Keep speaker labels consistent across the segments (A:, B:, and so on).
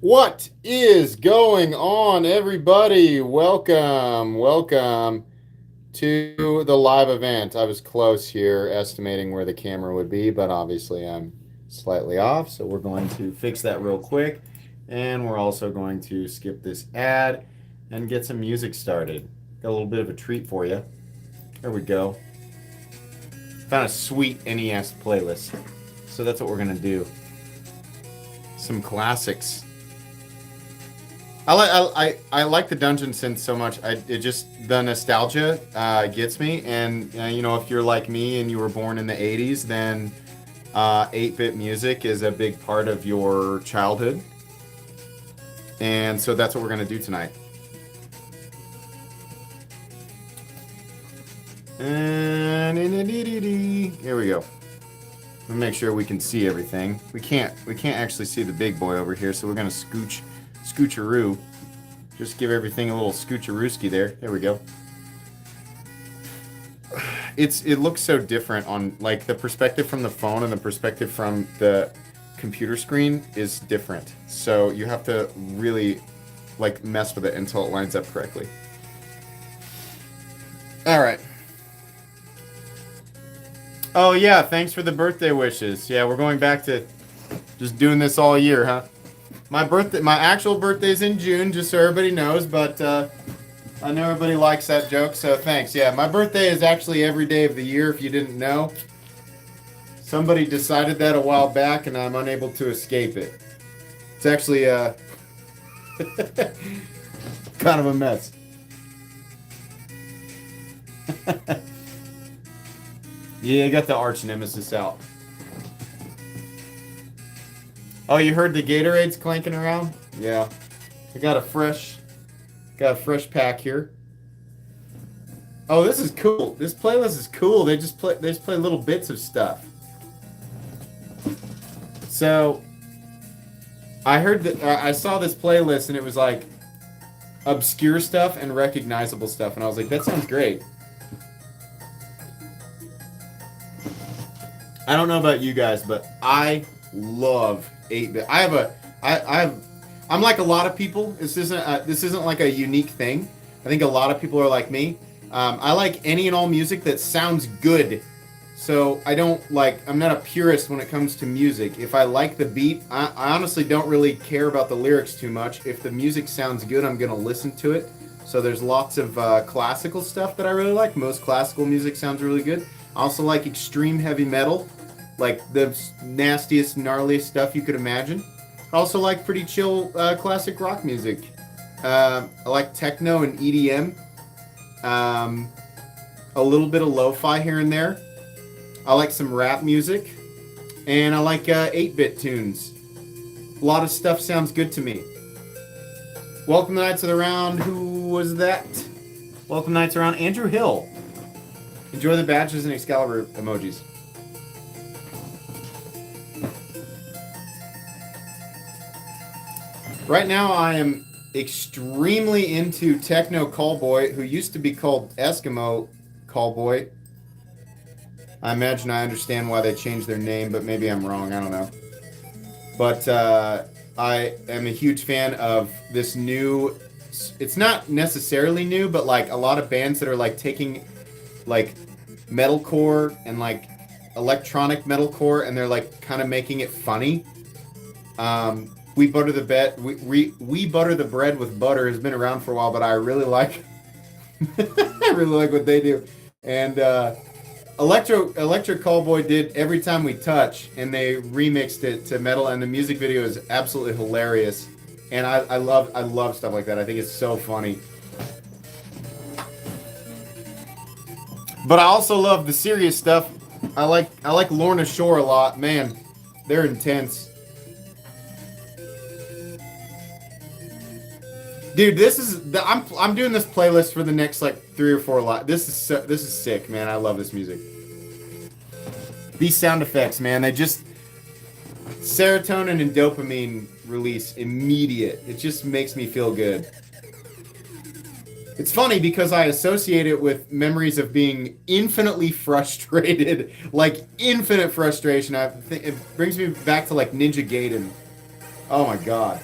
A: What is going on, everybody? Welcome to the live event. I was close here, estimating where the camera would be, but obviously I'm slightly off, so we're going to fix that real quick. And we're also going to skip this ad and get some music started. Got a little bit of a treat for you. There we go. Found a sweet NES playlist. So that's what we're going to do. Some classics. I like the Dungeon Synth so much. It just the nostalgia gets me, and if you're like me and you were born in the '80s, then 8-bit music is a big part of your childhood, and so that's what we're gonna do tonight. And here we go. Let me make sure we can see everything. We can't actually see the big boy over here, so we're gonna scoocheroo. Just give everything a little scoocherooski there. There we go. It looks so different on like the perspective from the phone and the perspective from the computer screen is different. So you have to really like mess with it until it lines up correctly. All right. Oh yeah, thanks for the birthday wishes. Yeah, we're going back to just doing this all year, huh? My actual birthday's in June, just so everybody knows, but I know everybody likes that joke, so thanks. Yeah, my birthday is actually every day of the year, if you didn't know. Somebody decided that a while back, and I'm unable to escape it. It's actually kind of a mess. Yeah, I got the arch nemesis out. Oh, you heard the Gatorades clanking around? Yeah. I got a fresh pack here. Oh, this is cool. This playlist is cool. They just play little bits of stuff. So, I heard that I saw this playlist and it was like obscure stuff and recognizable stuff, and I was like, that sounds great. I don't know about you guys, but I love 8-bit. I'm like a lot of people. This isn't like a unique thing. I think a lot of people are like me. I like any and all music that sounds good. So I'm not a purist when it comes to music. If I like the beat, I honestly don't really care about the lyrics too much. If the music sounds good, I'm gonna listen to it. So there's lots of classical stuff that I really like. Most classical music sounds really good. I also like extreme heavy metal, like the nastiest, gnarliest stuff you could imagine. I also like pretty chill classic rock music. I like techno and EDM. A little bit of lo-fi here and there. I like some rap music. And I like 8-bit tunes. A lot of stuff sounds good to me. Welcome to Knights of the Round. Who was that? Welcome to Knights Around. Andrew Hill. Enjoy the badges and Excalibur emojis. Right now I am extremely into Techno Callboy, who used to be called Eskimo Callboy. I imagine I understand why they changed their name, but maybe I'm wrong. I don't know. But I am a huge fan of this new... It's not necessarily new, but like a lot of bands that are like taking like metalcore and like electronic metalcore and they're like kind of making it funny. We butter the bread with butter has been around for a while, but I really like I really like what they do. And Electro Callboy did Every Time We Touch, and they remixed it to metal, and the music video is absolutely hilarious. And I love stuff like that. I think it's so funny. But I also love the serious stuff. I like Lorna Shore a lot. Man, they're intense. Dude, I'm doing this playlist for the next like 3 or 4 This is sick, man. I love this music. These sound effects, man, they just serotonin and dopamine release immediate. It just makes me feel good. It's funny because I associate it with memories of being infinitely frustrated, like infinite frustration. It brings me back to like Ninja Gaiden. Oh my god.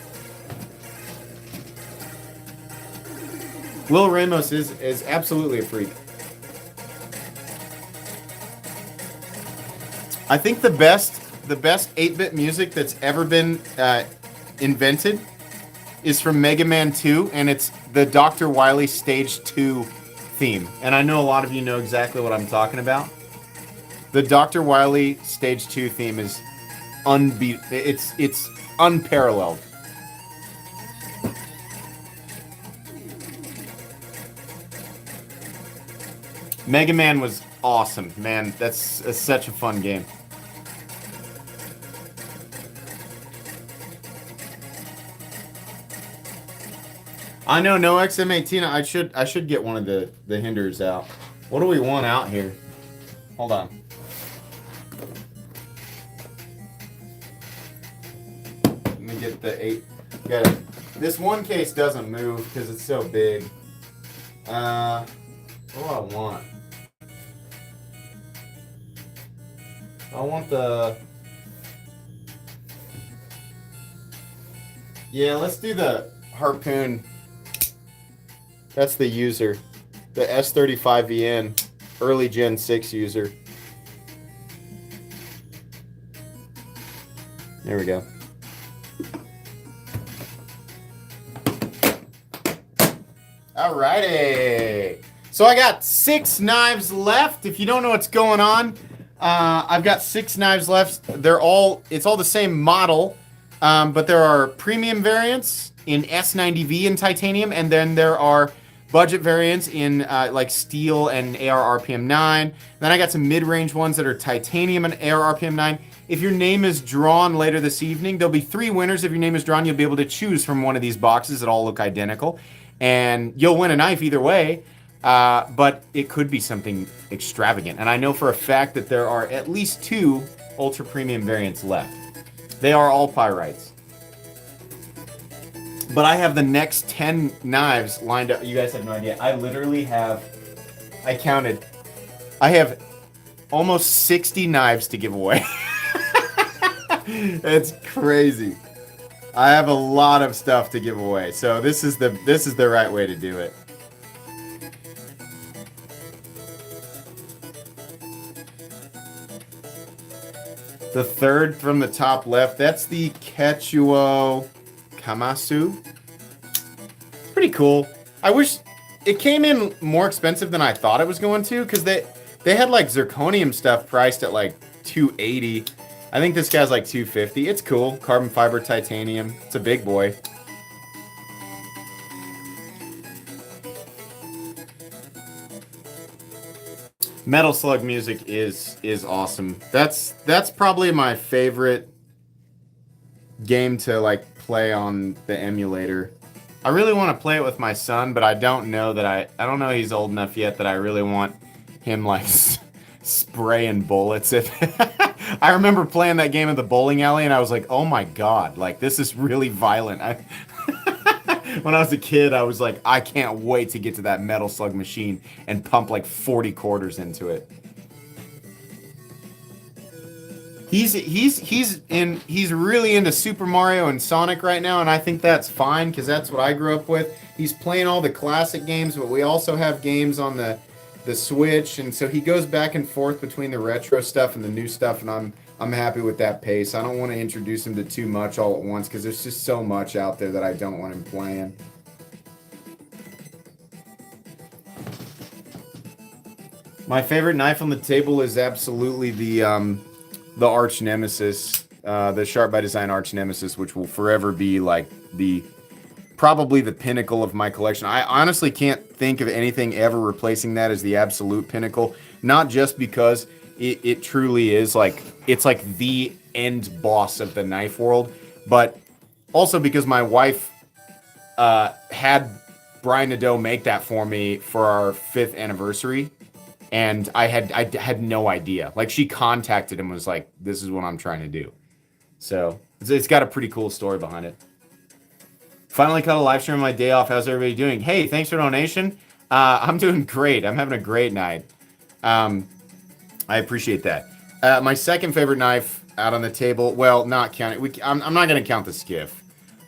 A: Will Ramos is absolutely a freak. I think the best 8-bit music that's ever been invented is from Mega Man 2, and it's the Dr. Wily Stage 2 theme. And I know a lot of you know exactly what I'm talking about. The Dr. Wily Stage 2 theme is it's unparalleled. Mega Man was awesome, man. That's such a fun game. I know, no XM18. I should get one of the hinders out. What do we want out here? Hold on. Let me get the 8. Got it. This one case doesn't move because it's so big. What do I want? I want the... Yeah, let's do the Harpoon. That's the user. The S35VN, early Gen 6 user. There we go. Alrighty. So I got 6 knives left. If you don't know what's going on, I've got 6 knives left. It's all the same model, but there are premium variants in S90V in titanium, and then there are budget variants in like steel and AR RPM 9. Then I got some mid-range ones that are titanium and AR RPM 9. If your name is drawn later this evening, there'll be 3 winners. If your name is drawn, you'll be able to choose from one of these boxes that all look identical. And you'll win a knife either way, but it could be something extravagant. And I know for a fact that there are at least 2 ultra premium variants left. They are all pyrites. But I have the next 10 knives lined up. You guys have no idea. I counted. I have almost 60 knives to give away. It's crazy. I have a lot of stuff to give away. So this is the right way to do it. The third from the top left, that's the Quechua Kamasu. It's pretty cool. I wish it came in more expensive than I thought it was going to, because they had like zirconium stuff priced at like $280. I think this guy's like $250. It's cool. Carbon fiber titanium. It's a big boy. Metal Slug music is awesome. That's probably my favorite game to like play on the emulator. I really want to play it with my son, but I don't know that I don't know he's old enough yet that I really want him like spraying bullets. If I remember playing that game at the bowling alley and I was like, "Oh my god, like this is really violent." When I was a kid, I was like, I can't wait to get to that Metal Slug machine and pump like 40 quarters into it. He's really into Super Mario and Sonic right now, and I think that's fine because that's what I grew up with. He's playing all the classic games, but we also have games on the Switch, and so he goes back and forth between the retro stuff and the new stuff, and I'm happy with that pace. I don't want to introduce him to too much all at once because there's just so much out there that I don't want him playing. My favorite knife on the table is absolutely the Arch Nemesis, the Sharp by Design Arch Nemesis, which will forever be like probably the pinnacle of my collection. I honestly can't think of anything ever replacing that as the absolute pinnacle. Not just because it truly is like, it's like the end boss of the knife world, but also because my wife had Brian Nadeau make that for me for our 5th anniversary. And I had no idea. Like, she contacted him and was like, this is what I'm trying to do. So it's got a pretty cool story behind it. Finally caught a live stream on my day off. How's everybody doing? Hey, thanks for donation. I'm doing great. I'm having a great night. I appreciate that. My second favorite knife out on the table, well, not counting. I'm not going to count the skiff.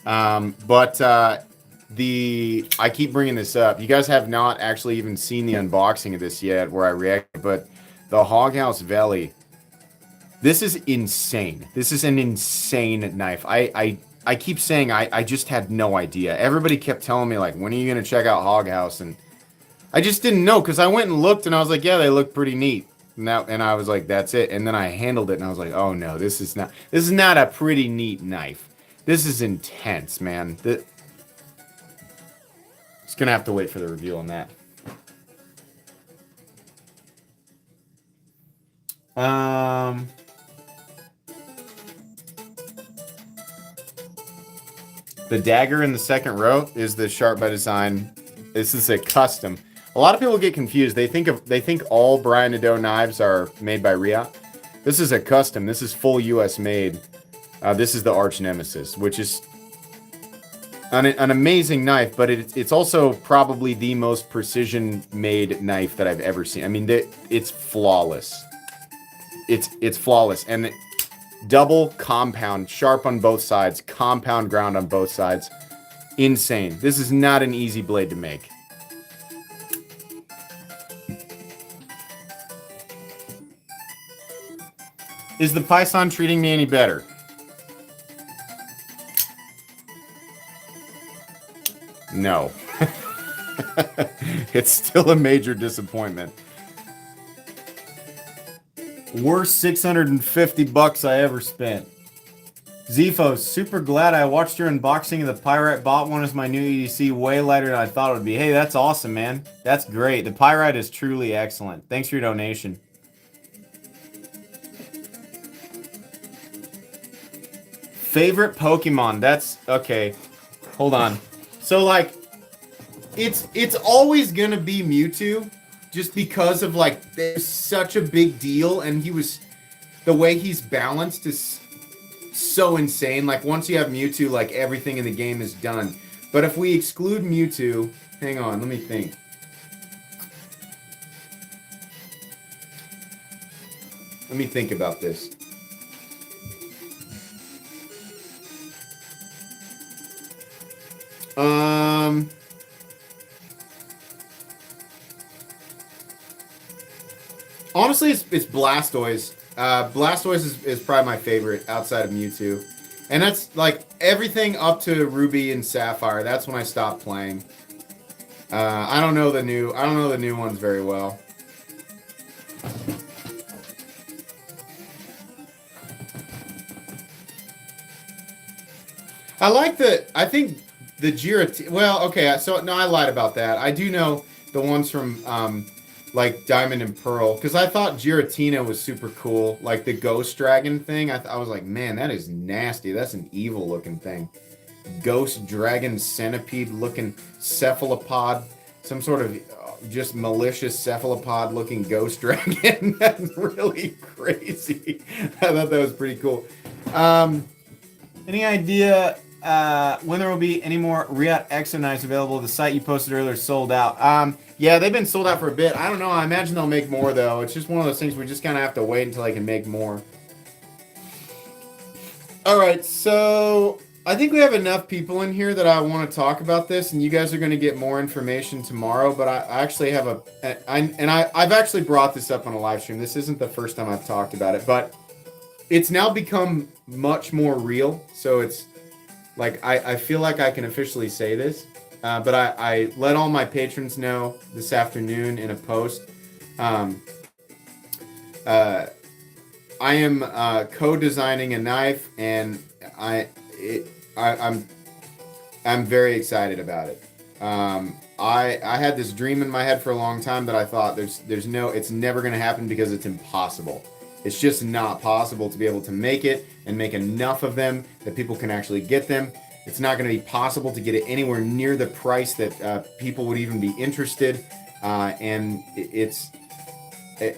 A: But I keep bringing this up. You guys have not actually even seen the unboxing of this yet, where I react. But the Hoghouse Valley, this is insane. This is an insane knife. I keep saying I just had no idea. Everybody kept telling me like, when are you gonna check out Hoghouse? And I just didn't know because I went and looked and I was like, yeah, they look pretty neat. And I was like, that's it. And then I handled it and I was like, oh no, this is not a pretty neat knife. This is intense, man. Just gonna have to wait for the review on that. The dagger in the second row is the Sharp by Design. This is a custom. A lot of people get confused. They think all Brian Nadeau knives are made by Riot. This is a custom. This is full U.S. made. This is the Arch Nemesis, which is an amazing knife, but it's also probably the most precision-made knife that I've ever seen. I mean, it's flawless. It's flawless, and double compound, sharp on both sides, compound ground on both sides. Insane. This is not an easy blade to make. Is the Python treating me any better? No. It's still a major disappointment. Worst 650 bucks I ever spent. Zefo, super glad I watched your unboxing of the Pyrite. Bought one as my new EDC, way lighter than I thought it would be. Hey, that's awesome, man. That's great. The Pyrite is truly excellent. Thanks for your donation. Favorite Pokemon? That's okay. Hold on. So like, it's always gonna be Mewtwo, just because of like there's such a big deal, and the way he's balanced is so insane. Like once you have Mewtwo, like everything in the game is done. But if we exclude Mewtwo, hang on, let me think. Let me think about this. Honestly, it's Blastoise. Blastoise is probably my favorite outside of Mewtwo. And that's like everything up to Ruby and Sapphire. That's when I stopped playing. I don't know the new ones very well. I think the Giratina, well, okay, so no, I lied about that. I do know the ones from like Diamond and Pearl, because I thought Giratina was super cool, like the Ghost Dragon thing. I was like, man, that is nasty. That's an evil looking thing. Ghost Dragon Centipede looking cephalopod, some sort of just malicious cephalopod looking Ghost Dragon. That's really crazy. I thought that was pretty cool. Any idea when there will be any more Riot Exo knives available? The site you posted earlier sold out. Yeah, they've been sold out for a bit. I don't know. I imagine they'll make more, though. It's just one of those things we just kind of have to wait until they can make more. All right, so I think we have enough people in here that I want to talk about this, and you guys are going to get more information tomorrow. But I actually have I've actually brought this up on a live stream. This isn't the first time I've talked about it, but it's now become much more real. So it's like I feel like I can officially say this. But I let all my patrons know this afternoon in a post. I am co-designing a knife, and I'm very excited about it. I had this dream in my head for a long time that I thought it's never going to happen because it's impossible. It's just not possible to be able to make it and make enough of them that people can actually get them. It's not going to be possible to get it anywhere near the price that people would even be interested. And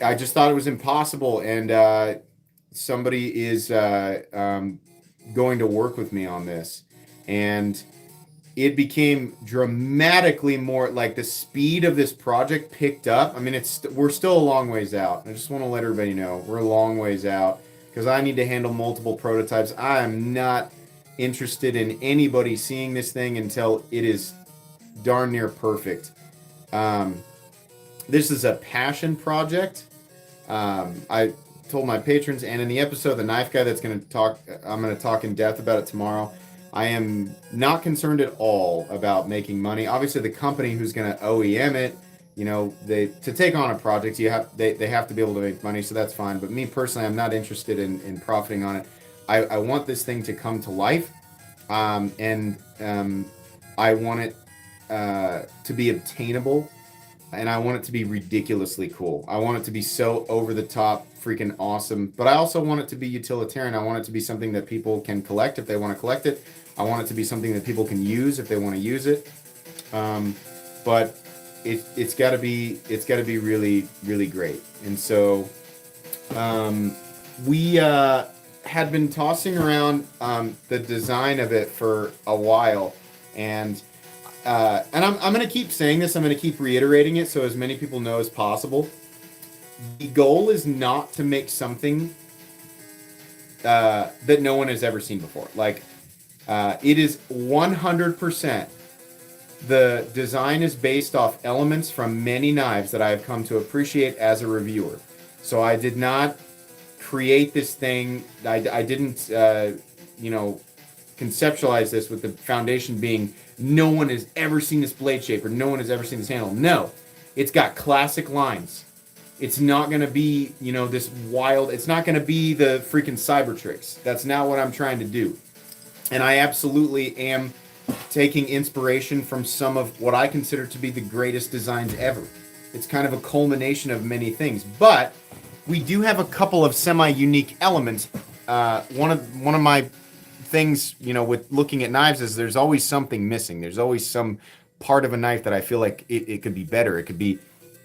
A: I just thought it was impossible. And somebody is going to work with me on this. And it became dramatically more, like the speed of this project picked up. I mean, we're still a long ways out. I just want to let everybody know we're a long ways out because I need to handle multiple prototypes. I am not interested in anybody seeing this thing until it is darn near perfect. Um, this is a passion project. I told my patrons, and in the episode, the knife guy that's going to talk, I'm going to talk in depth about it tomorrow. I am not concerned at all about making money. Obviously, the company who's going to OEM it, to take on a project, they have to be able to make money, so that's fine. But me personally, I'm not interested in profiting on it. I want this thing to come to life, and I want it to be obtainable, and I want it to be ridiculously cool. I want it to be so over the top, freaking awesome. But I also want it to be utilitarian. I want it to be something that people can collect if they want to collect it. I want it to be something that people can use if they want to use it. But it's got to be really, really great. And so we had been tossing around the design of it for a while, and I'm going to keep saying this. I'm going to keep reiterating it so as many people know as possible. The goal is not to make something that no one has ever seen before. Like, it is 100%. The design is based off elements from many knives that I have come to appreciate as a reviewer. So I did not create this thing. I didn't, conceptualize this with the foundation being no one has ever seen this blade shape or no one has ever seen this handle. No, it's got classic lines. It's not going to be, this wild, it's not going to be the freaking cyber tricks. That's not what I'm trying to do. And I absolutely am taking inspiration from some of what I consider to be the greatest designs ever. It's kind of a culmination of many things, but we do have a couple of semi-unique elements. One of my things, with looking at knives is there's always something missing. There's always some part of a knife that I feel like it could be better. It could be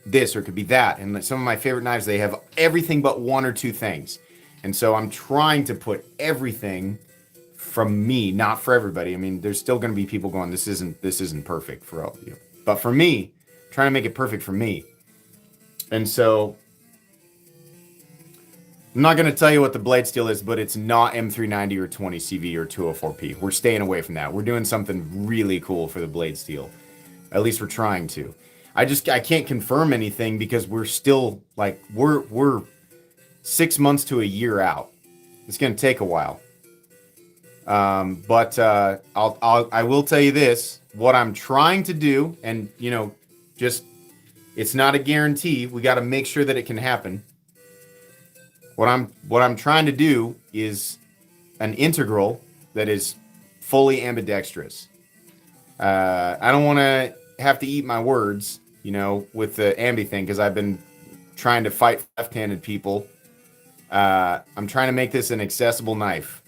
A: this or it could be that. And some of my favorite knives, they have everything but one or two things. And so I'm trying to put everything from me, not for everybody. I mean, there's still going to be people going, this isn't perfect for all of you. But for me, I'm trying to make it perfect for me. And so I'm not going to tell you what the blade steel is, but it's not M390 or 20CV or 204P. We're staying away from that. We're doing something really cool for the blade steel. At least we're trying to. I can't confirm anything because we're still we're 6 months to a year out. It's going to take a while. But I will tell you this, what I'm trying to do, and it's not a guarantee. We got to make sure that it can happen. What I'm trying to do is an integral that is fully ambidextrous. I don't want to have to eat my words, with the ambi thing, because I've been trying to fight left-handed people. I'm trying to make this an accessible knife.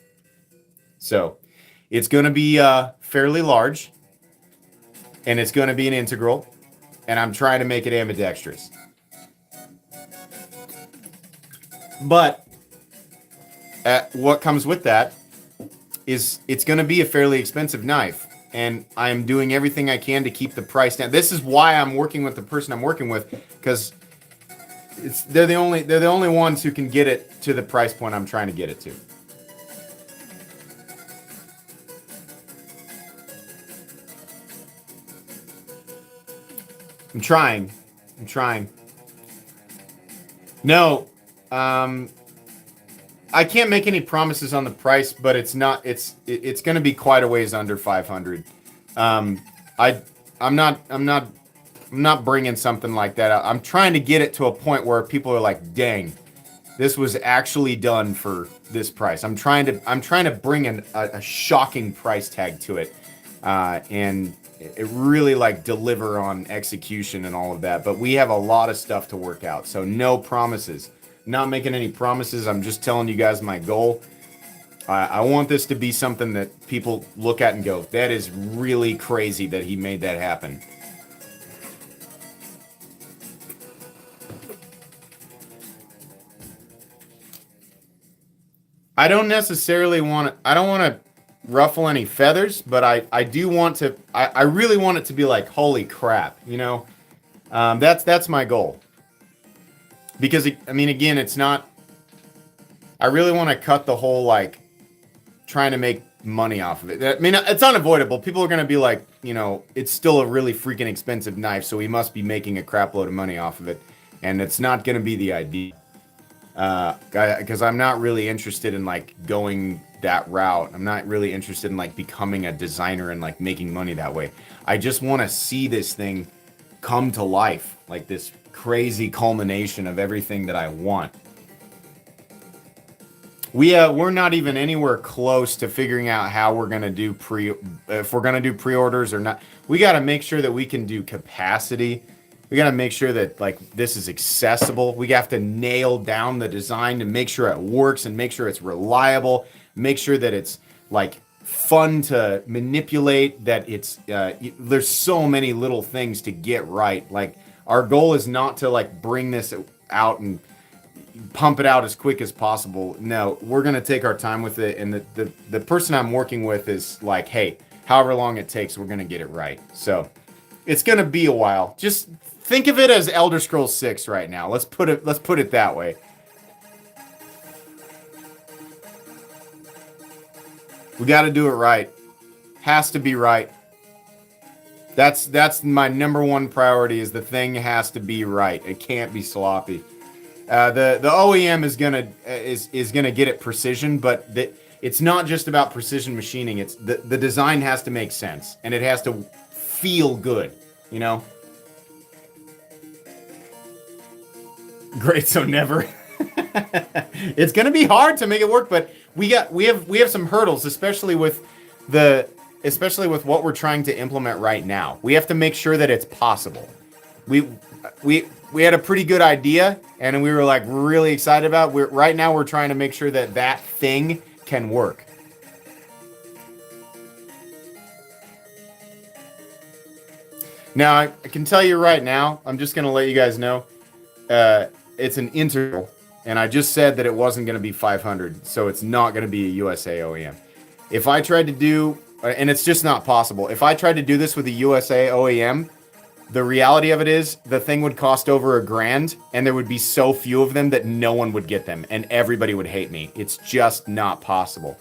A: So it's going to be fairly large, and it's going to be an integral, and I'm trying to make it ambidextrous. But what comes with that is it's going to be a fairly expensive knife, and I'm doing everything I can to keep the price down. This is why I'm working with the person I'm working with, because they're the only ones who can get it to the price point I'm trying to get it to. I'm trying. No, I can't make any promises on the price, but it's going to be quite a ways under 500. I'm not bringing something like that out. I'm trying to get it to a point where people are like, "Dang, this was actually done for this price." I'm trying to bring a shocking price tag to it, and it really deliver on execution and all of that. But we have a lot of stuff to work out, so no promises. Not making any promises. I'm just telling you guys my goal. I want this to be something that people look at and go, that is really crazy that he made that happen. I don't want to ruffle any feathers, but I do want to, I really want it to be like, holy crap, that's my goal. Because, again, it's not, I really want to cut the whole, trying to make money off of it. I mean, it's unavoidable. People are going to be like, it's still a really freaking expensive knife, so he must be making a crap load of money off of it. And it's not going to be the idea. Because I'm not really interested in like going that route. I'm not really interested in like becoming a designer and like making money that way. I just want to see this thing come to life, like this crazy culmination of everything that I want. We're not even anywhere close to figuring out how we're gonna do if we're gonna do pre-orders or not. We got to make sure that we can do capacity. We got to make sure that like this is accessible. We have to nail down the design to make sure it works and make sure it's reliable. Make sure that it's like fun to manipulate. That it's there's so many little things to get right. Like our goal is not to like bring this out and pump it out as quick as possible. No, we're going to take our time with it. And the person I'm working with is like, hey, however long it takes, we're going to get it right. So it's going to be a while. Just think of it as Elder Scrolls 6 right now. Let's put it that way. We got to do it right. Has to be right. That's my number one priority is the thing has to be right. It can't be sloppy. The OEM is gonna get it precision, but it's not just about precision machining. It's the design has to make sense and it has to feel good, Great, so never. It's gonna be hard to make it work, but we have some hurdles, especially with what we're trying to implement right now. We have to make sure that it's possible. We had a pretty good idea, and we were like really excited about it. Right now we're trying to make sure that thing can work. Now, I can tell you right now, I'm just going to let you guys know, it's an integral, and I just said that it wasn't going to be 500, so it's not going to be a USA OEM. If I tried to do, and it's just not possible, if I tried to do this with a USA OEM, the reality of it is the thing would cost over $1,000 and there would be so few of them that no one would get them and everybody would hate me. It's just not possible.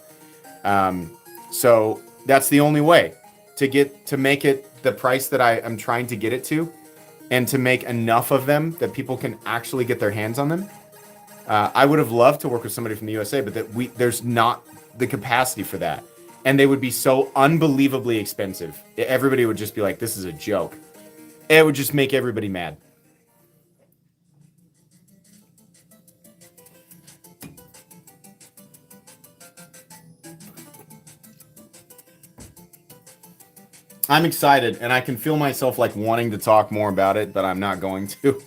A: So that's the only way to make it the price that I'm trying to get it to and to make enough of them that people can actually get their hands on them. I would have loved to work with somebody from the USA, but there's not the capacity for that. And they would be so unbelievably expensive. Everybody would just be like, this is a joke. It would just make everybody mad. I'm excited, and I can feel myself like wanting to talk more about it, but I'm not going to.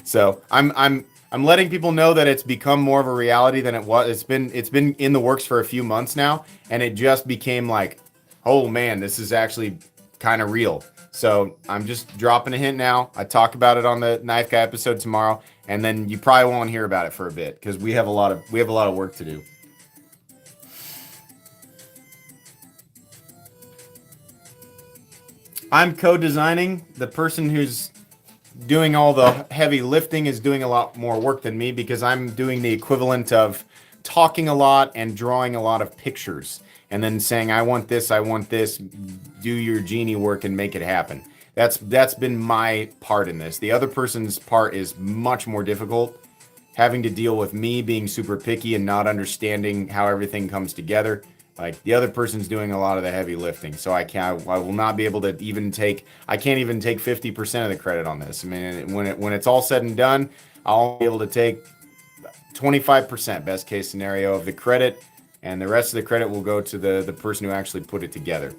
A: So I'm letting people know that it's become more of a reality than it was. It's been in the works for a few months now, and it just became like, oh man, this is actually kind of real. So I'm just dropping a hint now. I talk about it on the Knife Guy episode tomorrow, and then you probably won't hear about it for a bit because we have a lot of work to do. I'm co-designing. The person who's doing all the heavy lifting is doing a lot more work than me because I'm doing the equivalent of talking a lot and drawing a lot of pictures. And then saying, I want this, do your genie work and make it happen. That's been my part in this. The other person's part is much more difficult, having to deal with me being super picky and not understanding how everything comes together. Like the other person's doing a lot of the heavy lifting, so I will not be able to I can't even take 50% of the credit on this. I mean, when it's all said and done, I'll be able to take 25% best case scenario of the credit. And the rest of the credit will go to the person who actually put it together.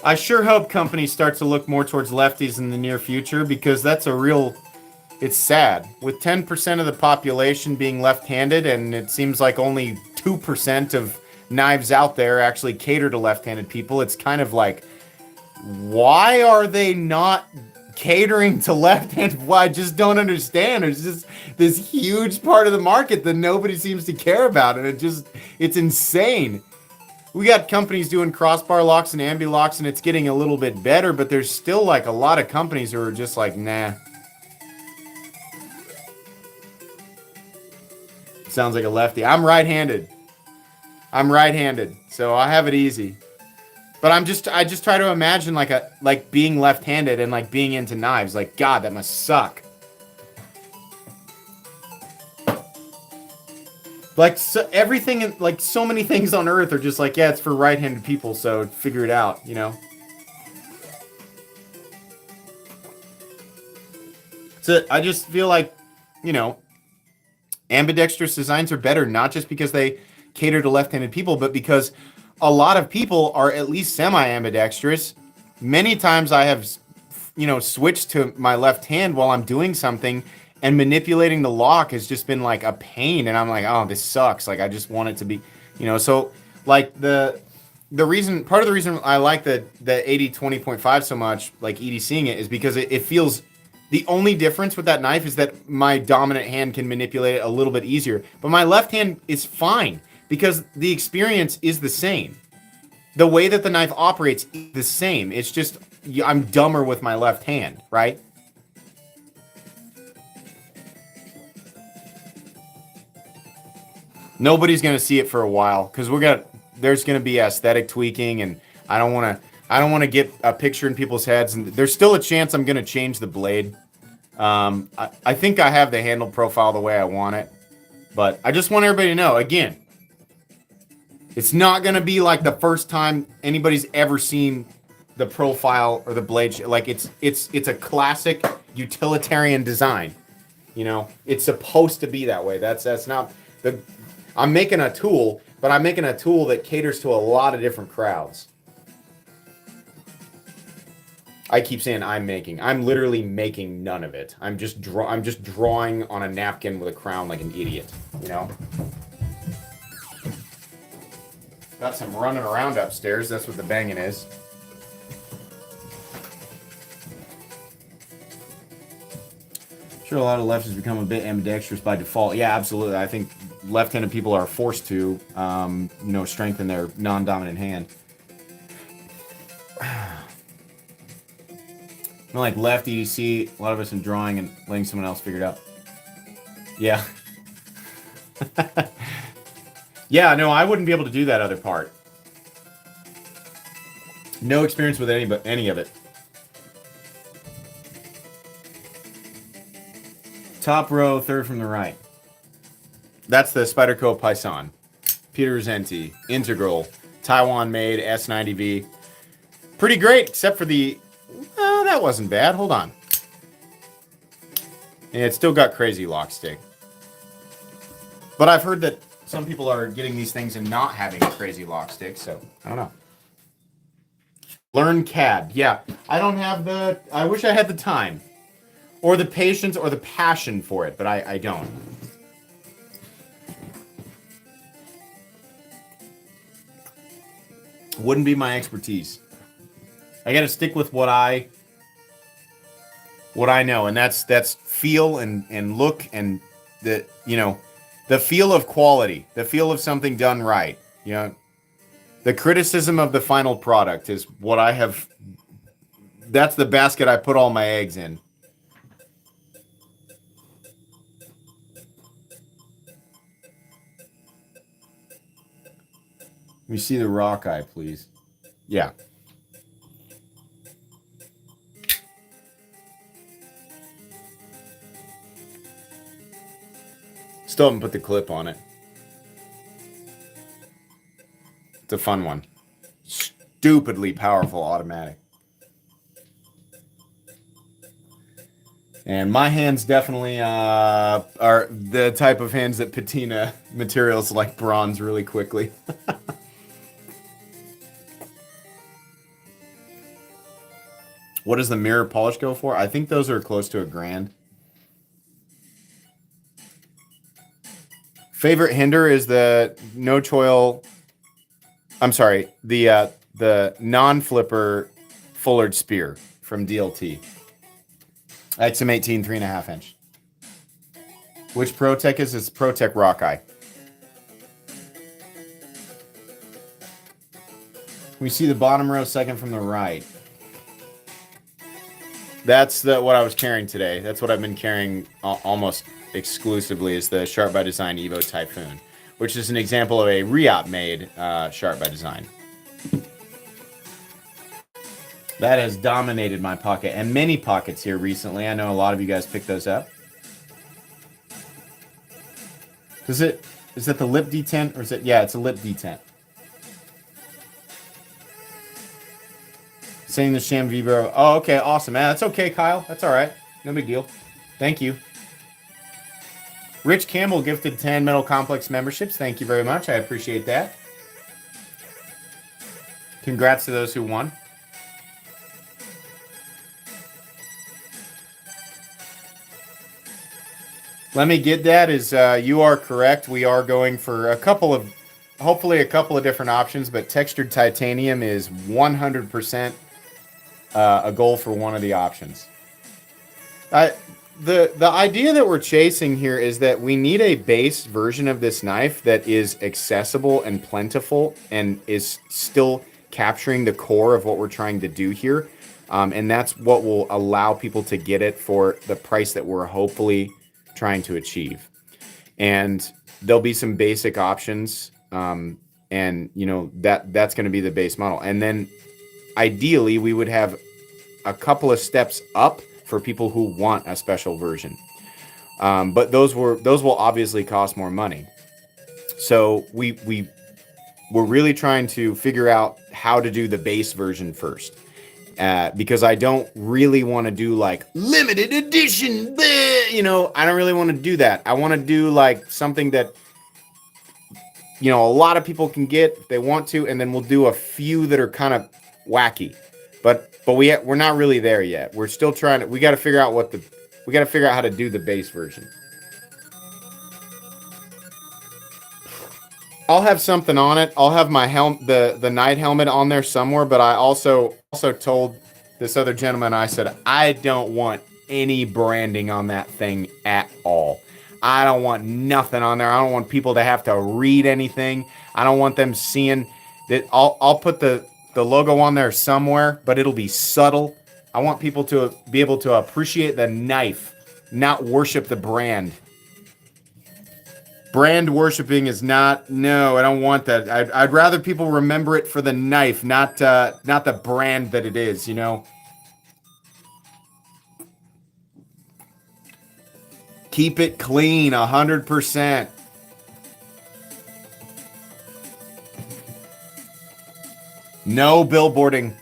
A: I sure hope companies start to look more towards lefties in the near future because it's sad. With 10% of the population being left-handed and it seems like only 2% of knives out there actually cater to left-handed people, it's kind of like, why are they not catering to left-handed? Well, I just don't understand. There's just this huge part of the market that nobody seems to care about, and it's insane. We got companies doing crossbar locks and ambi locks, and it's getting a little bit better, but there's still like a lot of companies who are just like, nah. Sounds like a lefty. I'm right-handed. So I have it easy. But I just try to imagine like being left-handed and like being into knives. Like, God, that must suck. Like so, everything, like so many things on Earth are just like, yeah, it's for right-handed people, so figure it out, you know. So I just feel like, you know, ambidextrous designs are better, not just because they cater to left-handed people, but because a lot of people are at least semi-ambidextrous. Many times I have, you know, switched to my left hand while I'm doing something, and manipulating the lock has just been like a pain, and I'm like, oh, this sucks. Like, I just want it to be, you know. So like part of the reason I like the 80-20.5 so much, like EDCing it, is because it feels, the only difference with that knife is that my dominant hand can manipulate it a little bit easier, but my left hand is fine because the experience is the same. The way that the knife operates is the same. It's just I'm dumber with my left hand, right? Nobody's gonna see it for a while because there's gonna be aesthetic tweaking, and I don't want to get a picture in people's heads, and there's still a chance I'm gonna change the blade. I think I have the handle profile the way I want it, but I just want everybody to know, again, it's not gonna be like the first time anybody's ever seen the profile or the blade. Like it's a classic utilitarian design. You know, it's supposed to be that way. That's not the. I'm making a tool, but I'm making a tool that caters to a lot of different crowds. I keep saying I'm making. I'm literally making none of it. I'm just drawing on a napkin with a crown like an idiot. You know. Got some running around upstairs. That's what the banging is. Sure, a lot of leftists become a bit ambidextrous by default. Yeah, absolutely. I think left-handed people are forced to, you know, strengthen their non-dominant hand. Like left EDC, a lot of us in drawing and letting someone else figure it out. Yeah. Yeah, no, I wouldn't be able to do that other part. No experience with any of it. Top row, third from the right. That's the Spyderco Python. Peter Zenti, Integral, Taiwan-made S90V. Pretty great, except for the... that wasn't bad. Hold on. Yeah, it's still got crazy lock stick. But I've heard that some people are getting these things and not having a crazy lock stick, so I don't know. Learn CAD. Yeah, I don't have the... I wish I had the time. Or the patience or the passion for it, but I don't. Wouldn't be my expertise. I gotta stick with what I know, and that's feel and look and the, you know, the feel of quality, the feel of something done right. You know, the criticism of the final product is what I have. That's the basket I put all my eggs in. Let me see the rock eye, please. Yeah. Still haven't put the clip on it. It's a fun one. Stupidly powerful automatic. And my hands definitely are the type of hands that patina materials like bronze really quickly. What does the mirror polish go for? I think those are close to $1,000. Favorite hinder is the no choil. I'm sorry, the non-flipper Fullard Spear from DLT. XM18 3.5 inch. Which ProTech is? It's ProTech Rockeye. We see the bottom row second from the right. That's what I was carrying today. That's what I've been carrying almost exclusively is the Sharp by Design Evo Typhoon, which is an example of a re-op made Sharp by Design. That has dominated my pocket and many pockets here recently. I know a lot of you guys picked those up. Is that the lip detent or is it? Yeah, it's a lip detent. Saying the Sham Vibro. Oh, okay, awesome, man. That's okay, Kyle. That's all right. No big deal. Thank you. Rich Campbell gifted 10 Metal Complex memberships. Thank you very much. I appreciate that. Congrats to those who won. Let me get that. You are correct. We are going for hopefully a couple of different options, but textured titanium is 100% a goal for one of the options. The idea that we're chasing here is that we need a base version of this knife that is accessible and plentiful and is still capturing the core of what we're trying to do here. And that's what will allow people to get it for the price that we're hopefully trying to achieve. And there'll be some basic options. And you know, that's going to be the base model. And then ideally we would have a couple of steps up for people who want a special version. But those will obviously cost more money. So we're really trying to figure out how to do the base version first. Because I don't really want to do like limited edition, you know, I don't really want to do that. I want to do like something that, you know, a lot of people can get if they want to, and then we'll do a few that are kind of wacky. But we're not really there yet. We're still trying to. We got to figure out how to do the base version. I'll have something on it. I'll have my the night helmet on there somewhere. But I also told this other gentleman. I said I don't want any branding on that thing at all. I don't want nothing on there. I don't want people to have to read anything. I don't want them seeing that. I'll put the logo on there somewhere, but it'll be subtle. I want people to be able to appreciate the knife, not worship the brand. Brand worshiping is not, no, I don't want that. I'd rather people remember it for the knife, not the brand that it is, you know? Keep it clean, 100%. No billboarding.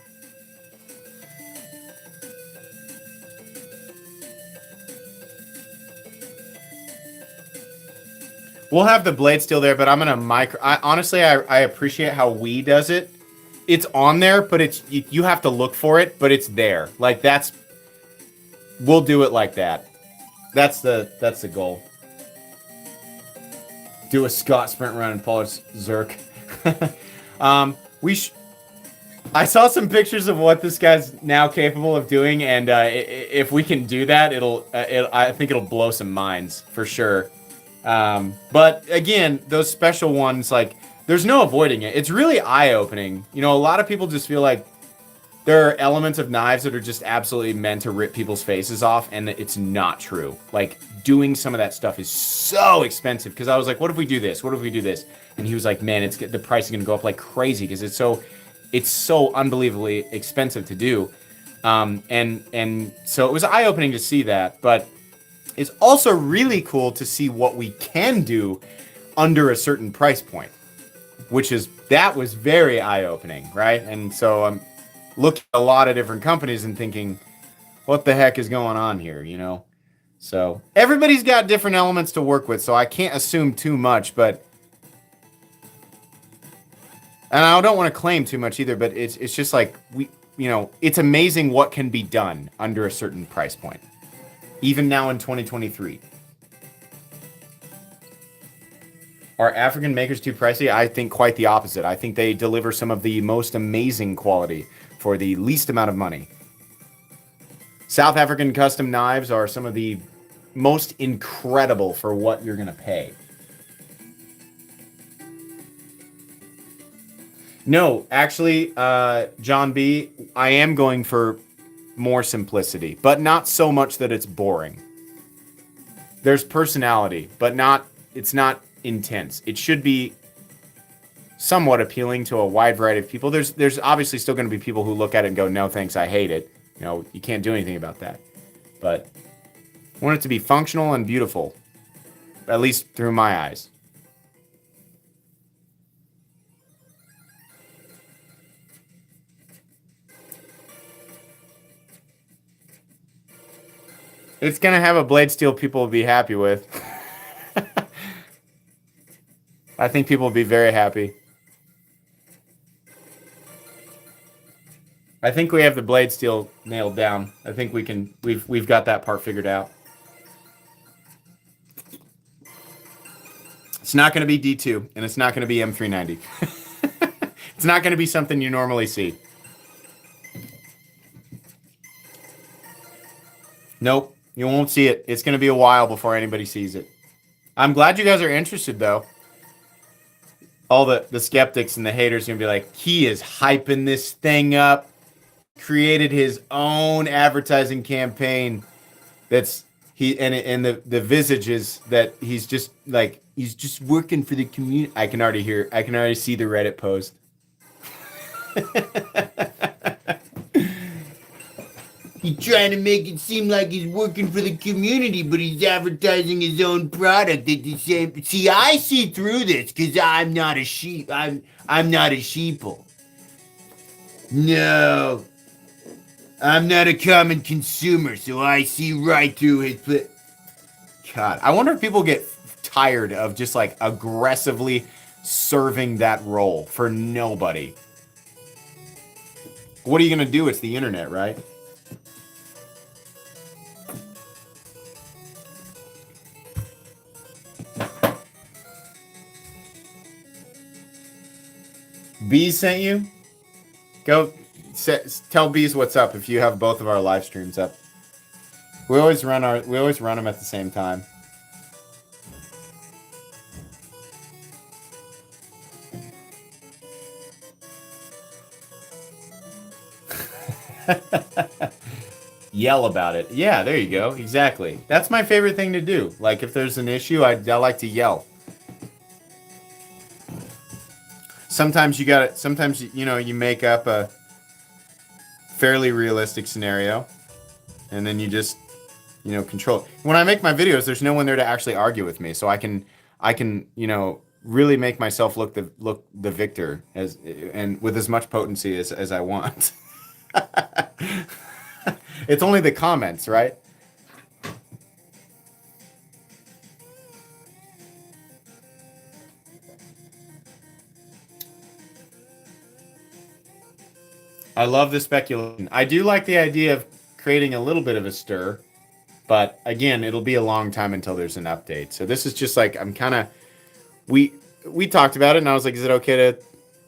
A: We'll have the blade still there, but I'm gonna honestly, I appreciate how We does it. It's on there, but you have to look for it, but it's there. Like we'll do it like that. That's the goal. Do a Scott sprint run and polish Zerk. I saw some pictures of what this guy's now capable of doing, and if we can do that, I think it'll blow some minds for sure. But again, those special ones, like, there's no avoiding it. It's really eye-opening. You know, a lot of people just feel like there are elements of knives that are just absolutely meant to rip people's faces off, and it's not true. Like, doing some of that stuff is so expensive, because I was like, what if we do this? What if we do this? And he was like, man, the price is going to go up like crazy, because it's so unbelievably expensive to do. And so it was eye-opening to see that, but it's also really cool to see what we can do under a certain price point, that was very eye-opening, right? And so I'm looking at a lot of different companies and thinking, what the heck is going on here, you know? So everybody's got different elements to work with, so I can't assume too much, but and I don't want to claim too much either, but it's just like it's amazing what can be done under a certain price point, even now in 2023. Are African makers too pricey? I think quite the opposite. I think they deliver some of the most amazing quality for the least amount of money. South African custom knives are some of the most incredible for what you're going to pay. No, actually, John B., I am going for more simplicity, but not so much that it's boring. There's personality, but it's not intense. It should be somewhat appealing to a wide variety of people. There's obviously still going to be people who look at it and go, no thanks, I hate it. You can't do anything about that. But I want it to be functional and beautiful, at least through my eyes. It's going to have a blade steel people will be happy with. I think people will be very happy. I think we have the blade steel nailed down. I think we've got that part figured out. It's not going to be D2, and it's not going to be M390. It's not going to be something you normally see. Nope, you won't see it. It's going to be a while before anybody sees it. I'm glad you guys are interested, though. All the skeptics and the haters are going to be like, he is hyping this thing up. Created his own advertising campaign. That's and the visages that he's just working for the community. I can already see the Reddit post. He's trying to make it seem like he's working for the community, but he's advertising his own product at the same. See, I see through this because I'm not a sheep. I'm not a sheeple. No. I'm not a common consumer, so I see right through his. God, I wonder if people get tired of just like aggressively serving that role for nobody. What are you gonna do? It's the internet, right? Bees sent you? Go. Tell Bees what's up if you have both of our live streams up. We always run them at the same time. Yell about it. Yeah, there you go. Exactly. That's my favorite thing to do. Like if there's an issue, I like to yell. Sometimes you make up a fairly realistic scenario, and then you just, control. When I make my videos, there's no one there to actually argue with me, so I can, really make myself look the victor and with as much potency as I want. It's only the comments, right? I love the speculation. I do like the idea of creating a little bit of a stir, but again, it'll be a long time until there's an update. So this is just like, we talked about it, and I was like, is it okay to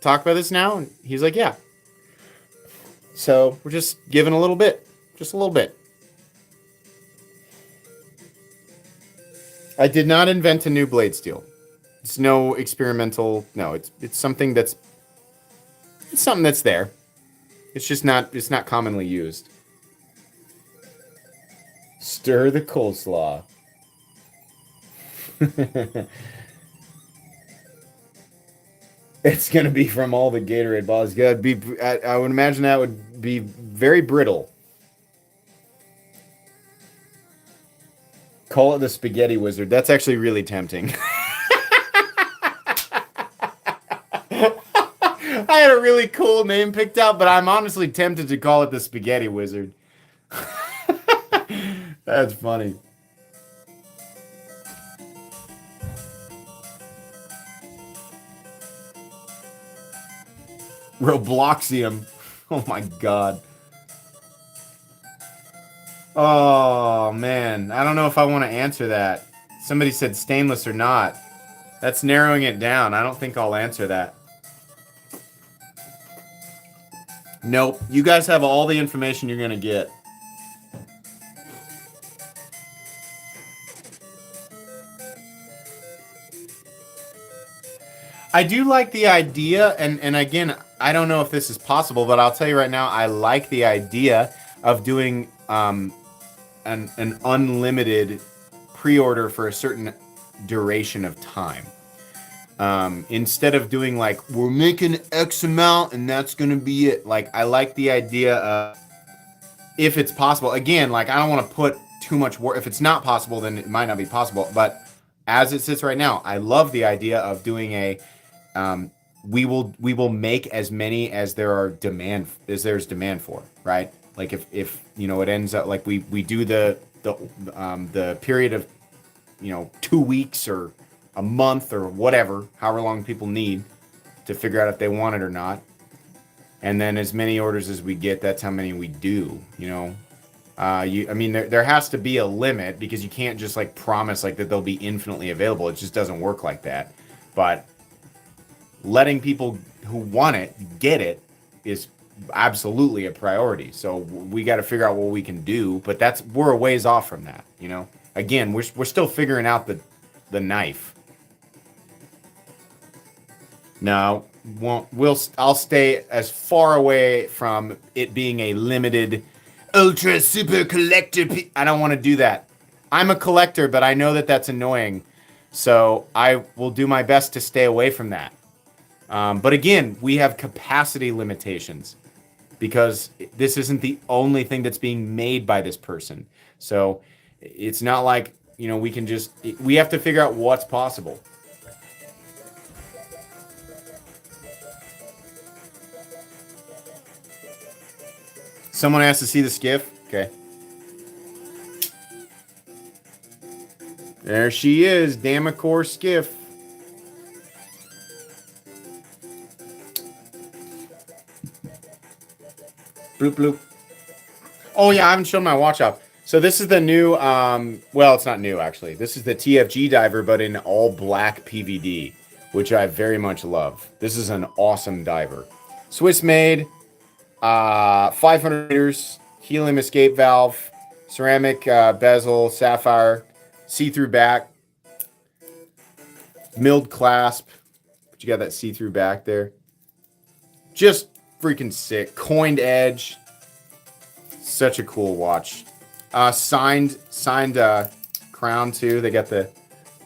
A: talk about this now? And he's like, yeah. So we're just giving a little bit, just a little bit. I did not invent a new blade steel. It's no experimental. No, it's something that's there. It's just not commonly used. Stir the coleslaw. It's gonna be from all the Gatorade bottles. I would imagine that would be very brittle. Call it the Spaghetti Wizard. That's actually really tempting. I had a really cool name picked out, but I'm honestly tempted to call it the Spaghetti Wizard. That's funny. Robloxium. Oh my god. Oh man, I don't know if I want to answer that. Somebody said stainless or not. That's narrowing it down. I don't think I'll answer that. Nope. You guys have all the information you're going to get. I do like the idea, and again, I don't know if this is possible, but I'll tell you right now, I like the idea of doing an unlimited pre-order for a certain duration of time. Instead of doing like, we're making X amount and that's going to be it. Like, I like the idea of, if it's possible, again, like, I don't want to put too much work. If it's not possible, then it might not be possible. But as it sits right now, I love the idea of doing um, we will make as many as there's demand for, right? Like, if it ends up like we do the period of 2 weeks or a month or whatever, however long people need to figure out if they want it or not. And then as many orders as we get, that's how many we do, there has to be a limit, because you can't just like promise like that they'll be infinitely available. It just doesn't work like that. But letting people who want it get it is absolutely a priority. So we got to figure out what we can do, but we're a ways off from that. Again, we're still figuring out the knife. No, I'll stay as far away from it being a limited ultra super collector. I don't want to do that. I'm a collector, but I know that that's annoying. So I will do my best to stay away from that. But again, we have capacity limitations, because this isn't the only thing that's being made by this person. So it's not like, we have to figure out what's possible. Someone has to see the skiff. Okay. There she is, Damacor skiff. Bloop, bloop. Oh, yeah, I haven't shown my watch off. So this is the new, well, it's not new, actually. This is the TFG diver, but in all black PVD, which I very much love. This is an awesome diver. Swiss-made, 500 meters, helium escape valve, ceramic bezel, sapphire, see-through back, milled clasp. But you got that see-through back there. Just freaking sick. Coined edge. Such a cool watch. Signed crown too. They got the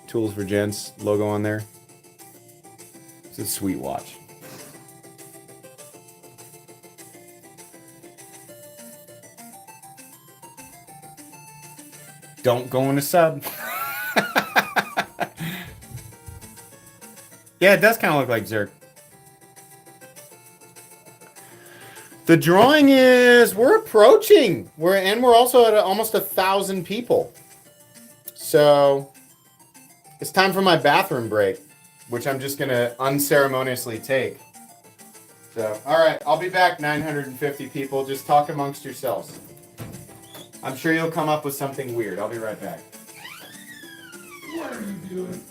A: Tools for Gents logo on there. It's a sweet watch. Don't go in a sub. Yeah, it does kind of look like Zerk. The drawing is, we're approaching. We're also at almost 1,000 people. So it's time for my bathroom break, which I'm just gonna unceremoniously take. So, all right, I'll be back. 950 people. Just talk amongst yourselves. I'm sure you'll come up with something weird. I'll be right back. What are you doing?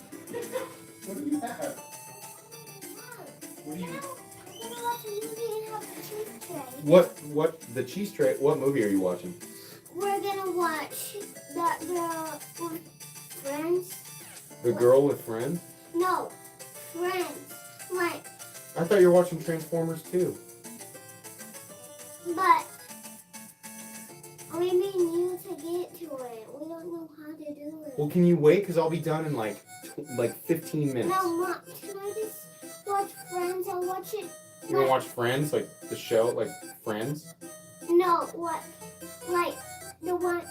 A: What do you have? What do you? What the cheese tray? What movie are you watching?
B: We're gonna watch the Friends.
A: The Girl with Friends?
B: No, Friends. Like.
A: I thought you were watching Transformers too.
B: But we need you to get to it. We don't know how to do it.
A: Well, can you wait? Because I'll be done in like 15 minutes.
B: No, Mom, can I just watch Friends? I'll watch it.
A: You want to watch Friends? Like the show? Like Friends?
B: No, what? Like the one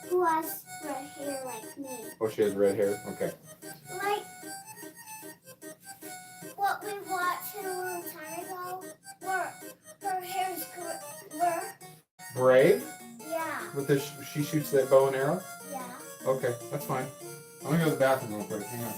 B: who has red hair like me.
A: Oh, she has red hair? Okay.
B: Like what we watched a long time ago, where her hair's
A: Brave?
B: Yeah.
A: With she shoots that bow and arrow?
B: Yeah.
A: Okay, that's fine. I'm gonna go to the bathroom real quick. Hang on.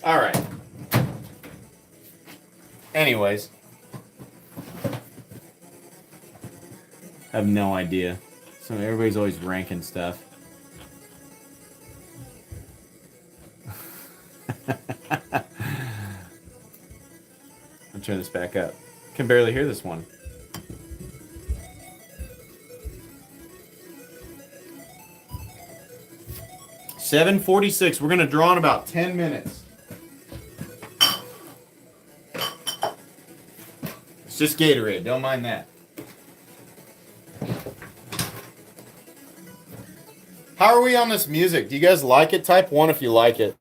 A: All right. Anyways. I have no idea. So everybody's always ranking stuff. I'll turn this back up. Can barely hear this one. $7.46. We're gonna draw in about 10 minutes. It's just Gatorade. Don't mind that. How are we on this music? Do you guys like it? Type 1 if you like it.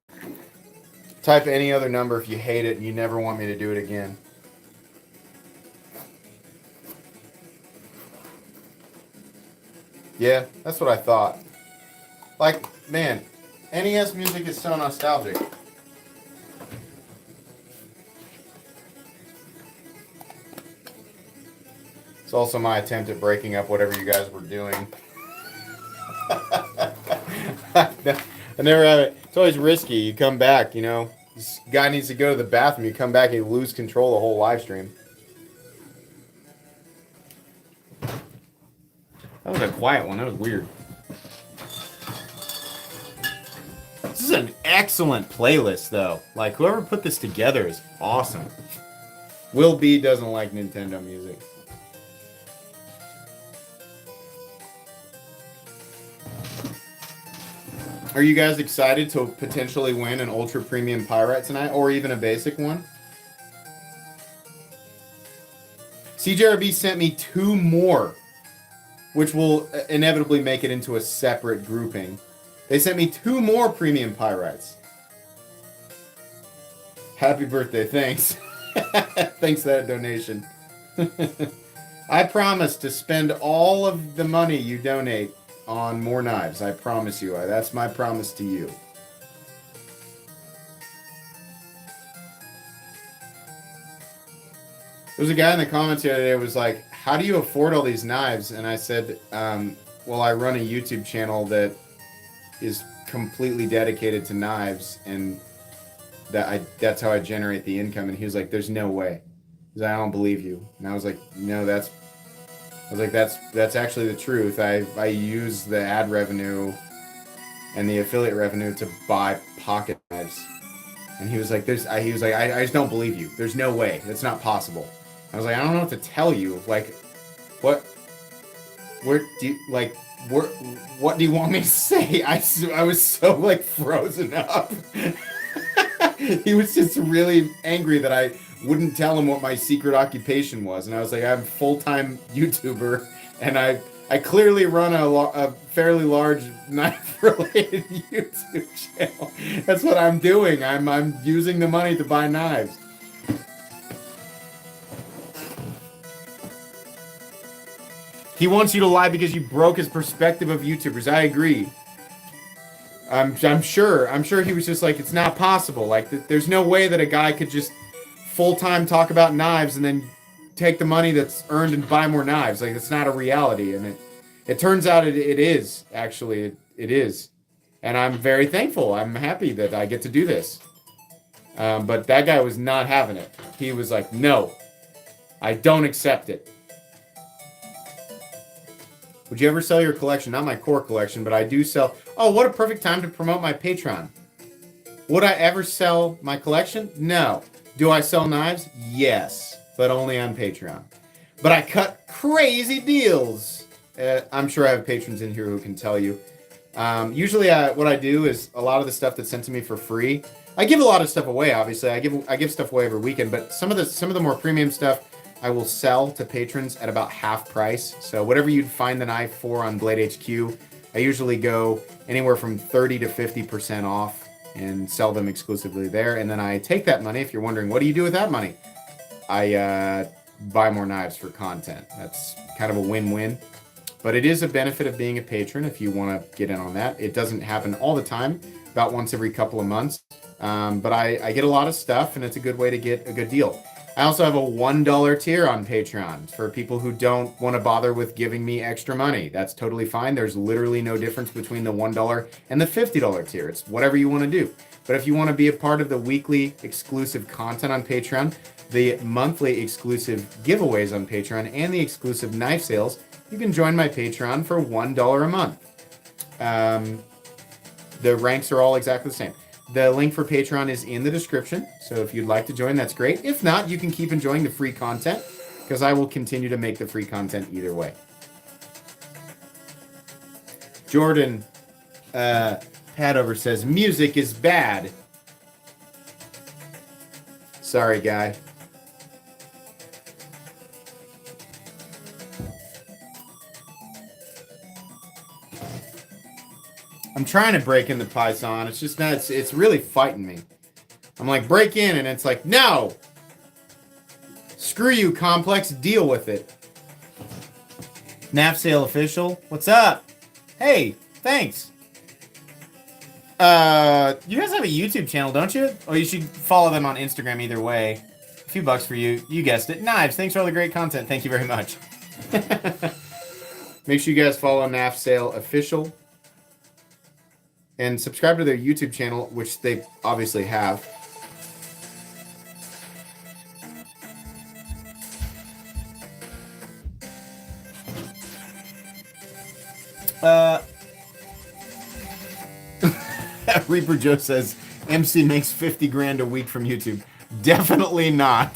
A: Type any other number if you hate it and you never want me to do it again. Yeah, that's what I thought. Like, man, NES music is so nostalgic. It's also my attempt at breaking up whatever you guys were doing. I never have it. It's always risky. You come back, you know. This guy needs to go to the bathroom. You come back and you lose control of the whole live stream. That was a quiet one. That was weird. This is an excellent playlist, though. Like, whoever put this together is awesome. Will B doesn't like Nintendo music. Are you guys excited to potentially win an ultra premium Pyrite tonight, or even a basic one? CJRB sent me 2 more, which will inevitably make it into a separate grouping. They sent me 2 more premium Pyrites. Happy birthday, thanks. Thanks for that donation. I promise to spend all of the money you donate on more knives. I promise you. That's my promise to you. There was a guy in the comments the other day who was like, how do you afford all these knives? And I said, well, I run a YouTube channel that is completely dedicated to knives, and that's how I generate the income. And he was like, there's no way. He's like, I don't believe you. And I was like, no, that's actually the truth. I use the ad revenue and the affiliate revenue to buy pocket knives. And he was like, I just don't believe you. There's no way. That's not possible. I was like, I don't know what to tell you. Like, what do you want me to say? I was so like frozen up. He was just really angry that I wouldn't tell him what my secret occupation was. And I was like, I'm a full-time YouTuber, and I clearly run a fairly large knife-related YouTube channel. That's what I'm doing. I'm using the money to buy knives. He wants you to lie because you broke his perspective of YouTubers. I agree. I'm sure he was just like, it's not possible. Like, there's no way that a guy could just full-time talk about knives and then take the money that's earned and buy more knives. Like, it's not a reality. And it turns out it is, actually. It is. And I'm very thankful. I'm happy that I get to do this. But that guy was not having it. He was like, no, I don't accept it. Would you ever sell your collection? Not my core collection, but I do sell. Oh, what a perfect time to promote my Patreon. Would I ever sell my collection? No. Do I sell knives? Yes, but only on Patreon. But I cut crazy deals. I'm sure I have patrons in here who can tell you. Usually what I do is a lot of the stuff that's sent to me for free. I give a lot of stuff away, obviously. I give stuff away every weekend, but some of the more premium stuff I will sell to patrons at about half price. So whatever you'd find the knife for on Blade HQ, I usually go anywhere from 30 to 50% off and sell them exclusively there. And then I take that money. If you're wondering, what do you do with that money? I buy more knives for content. That's kind of a win-win. But it is a benefit of being a patron if you want to get in on that. It doesn't happen all the time, about once every couple of months. But I get a lot of stuff, and it's a good way to get a good deal. I also have a $1 tier on Patreon for people who don't want to bother with giving me extra money. That's totally fine. There's literally no difference between the $1 and the $50 tier. It's whatever you want to do. But if you want to be a part of the weekly exclusive content on Patreon, the monthly exclusive giveaways on Patreon, and the exclusive knife sales, you can join my Patreon for $1 a month. The ranks are all exactly the same. The link for Patreon is in the description, so if you'd like to join, that's great. If not, you can keep enjoying the free content, because I will continue to make the free content either way. Jordan Padover says, music is bad. Sorry, guy. I'm trying to break in the Python. It's just not, it's really fighting me. I'm like, break in, and it's like, no! Screw you, Complex. Deal with it. NAF Sale Official. What's up? Hey, thanks. You guys have a YouTube channel, don't you? Oh, you should follow them on Instagram either way. A few bucks for you. You guessed it. Knives, thanks for all the great content. Thank you very much. Make sure you guys follow NAF Sale Official. And subscribe to their YouTube channel, which they obviously have. Reaper Joe says, MC makes 50 grand a week from YouTube. Definitely not.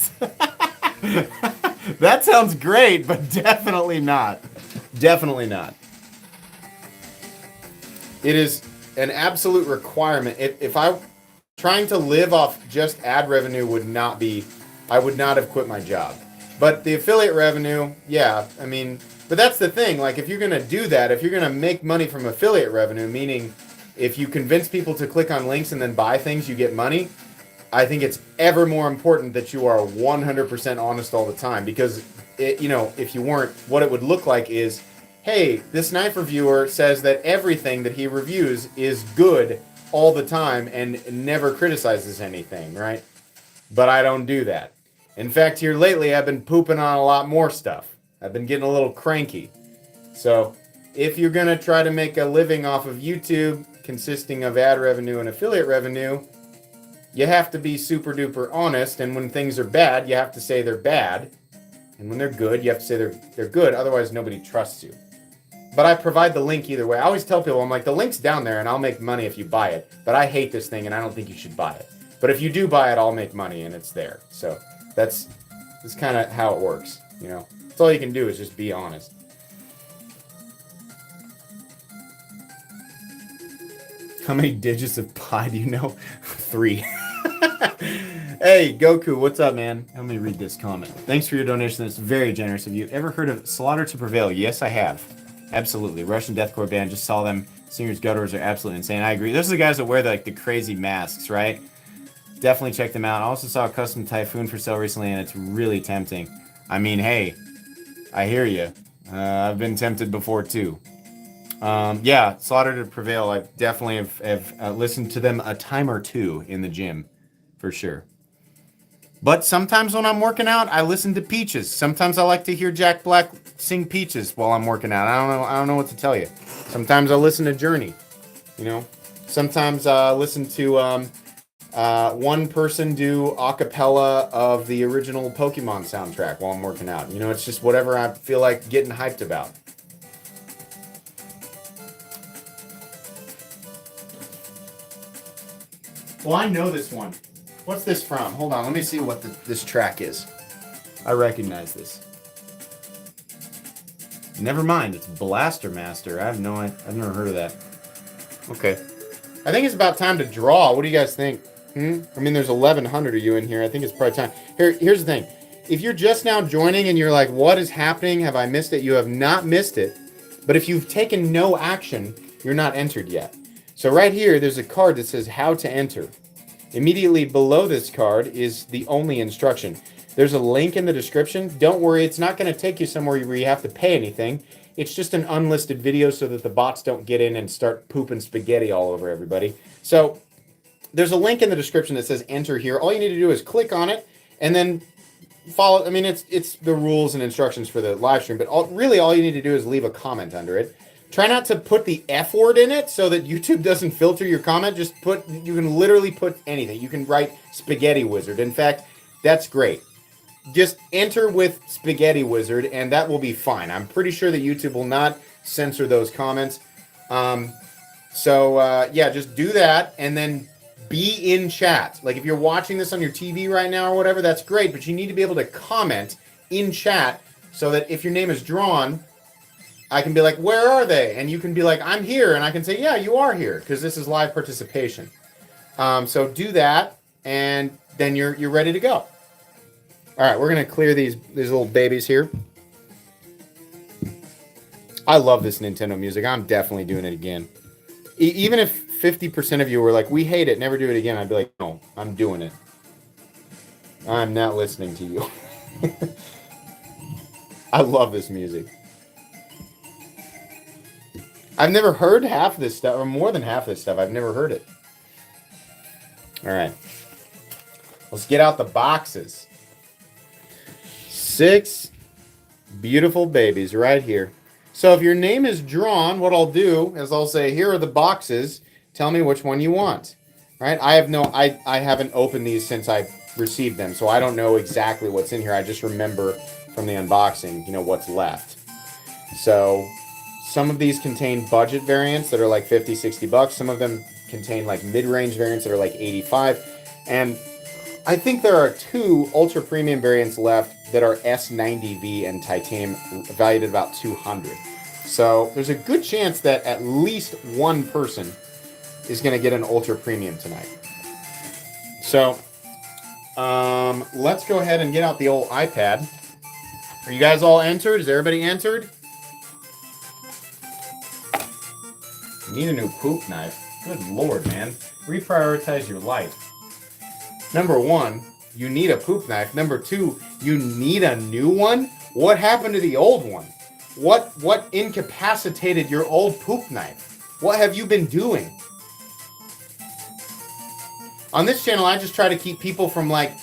A: That sounds great, but definitely not. Definitely not. It is an absolute requirement. If I trying to live off just ad revenue would not be, I would not have quit my job. But the affiliate revenue, yeah, I mean, but that's the thing. Like, if you're going to do that, if you're going to make money from affiliate revenue, meaning if you convince people to click on links and then buy things, you get money, I think it's ever more important that you are 100% honest all the time. Because, if you weren't, what it would look like is, hey, this knife reviewer says that everything that he reviews is good all the time and never criticizes anything, right? But I don't do that. In fact, here lately, I've been pooping on a lot more stuff. I've been getting a little cranky. So, if you're going to try to make a living off of YouTube consisting of ad revenue and affiliate revenue, you have to be super duper honest. And when things are bad, you have to say they're bad. And when they're good, you have to say they're good. Otherwise, nobody trusts you. But I provide the link either way. I always tell people, I'm like, the link's down there and I'll make money if you buy it. But I hate this thing and I don't think you should buy it. But if you do buy it, I'll make money and it's there. So that's kind of how it works, That's all you can do is just be honest. How many digits of pi do you know? 3. Hey, Goku, what's up, man? Let me read this comment. Thanks for your donation. That's very generous of you. Ever heard of Slaughter to Prevail? Yes, I have. Absolutely. Russian deathcore band. Just saw them. Singers' gutters are absolutely insane. I agree. Those are the guys that wear the crazy masks, right? Definitely check them out. I also saw a custom Typhoon for sale recently, and it's really tempting. I mean, hey, I hear you. I've been tempted before, too. Yeah, Slaughter to Prevail. I definitely have listened to them a time or two in the gym, for sure. But sometimes when I'm working out, I listen to Peaches. Sometimes I like to hear Jack Black sing Peaches while I'm working out. I don't know what to tell you. Sometimes I listen to Journey. Sometimes I listen to one person do a cappella of the original Pokemon soundtrack while I'm working out. It's just whatever I feel like getting hyped about. Well, I know this one. What's this from? Hold on, let me see what this track is. I recognize this. Never mind, it's Blaster Master. I've never heard of that. Okay. I think it's about time to draw. What do you guys think? I mean, there's 1,100 of you in here. I think it's probably time. Here's the thing. If you're just now joining and you're like, what is happening? Have I missed it? You have not missed it. But if you've taken no action, you're not entered yet. So right here, there's a card that says how to enter. Immediately below this card is the only instruction. There's a link in the description. Don't worry, it's not going to take you somewhere where you have to pay anything. It's just an unlisted video so that the bots don't get in and start pooping spaghetti all over everybody. So there's a link in the description that says enter here. All you need to do is click on it, and then follow. I mean, it's the rules and instructions for the live stream, but really all you need to do is leave a comment under it. Try not to put the F word in it so that YouTube doesn't filter your comment. Just you can literally put anything. You can write Spaghetti Wizard. In fact, that's great. Just enter with Spaghetti Wizard, and that will be fine. I'm pretty sure that YouTube will not censor those comments. Yeah, just do that, and then be in chat. Like, if you're watching this on your TV right now or whatever, that's great, but you need to be able to comment in chat so that if your name is drawn, I can be like, where are they? And you can be like, I'm here, and I can say, yeah, you are here, because this is live participation. So do that, and then you're ready to go. All right, we're going to clear these little babies here. I love this Nintendo music. I'm definitely doing it again. Even if 50% of you were like, we hate it, never do it again, I'd be like, no, I'm doing it. I'm not listening to you. I love this music. I've never heard half of this stuff, or more than half of this stuff. I've never heard it. All right. Let's get out the boxes. 6 beautiful babies right here. So if your name is drawn, what I'll do is I'll say, here are the boxes. Tell me which one you want. Right? I haven't opened these since I received them, so I don't know exactly what's in here. I just remember from the unboxing, what's left. So some of these contain budget variants that are like 50, 60 bucks. Some of them contain like mid-range variants that are like 85. And I think there are 2 ultra premium variants left that are S90V and titanium, valued at about 200. So there's a good chance that at least one person is going to get an ultra premium tonight. So let's go ahead and get out the old iPad. Are you guys all entered? Is everybody entered? Need a new poop knife. Good lord, man. Reprioritize your life. Number 1, you need a poop knife. Number 2, you need a new one? What happened to the old one? What incapacitated your old poop knife? What have you been doing? On this channel, I just try to keep people from, like,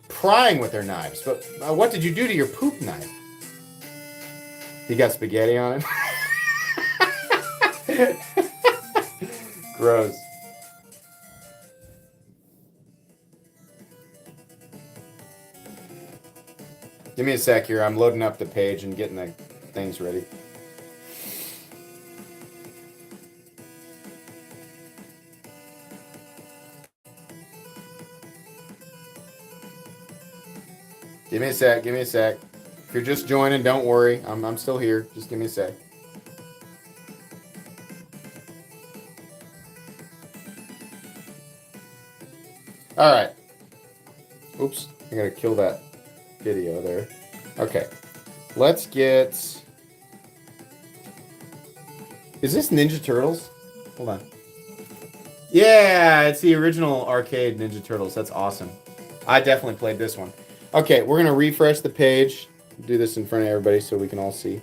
A: prying with their knives. But what did you do to your poop knife? You got spaghetti on it? Gross. Give me a sec here. I'm loading up the page and getting the things ready. Give me a sec. Give me a sec. If you're just joining, don't worry. I'm still here. Just give me a sec. All right. Oops. I gotta kill that video there. Okay. Let's get... Is this Ninja Turtles? Hold on. Yeah, it's the original arcade Ninja Turtles. That's awesome. I definitely played this one. Okay, we're going to refresh the page. Do this in front of everybody so we can all see.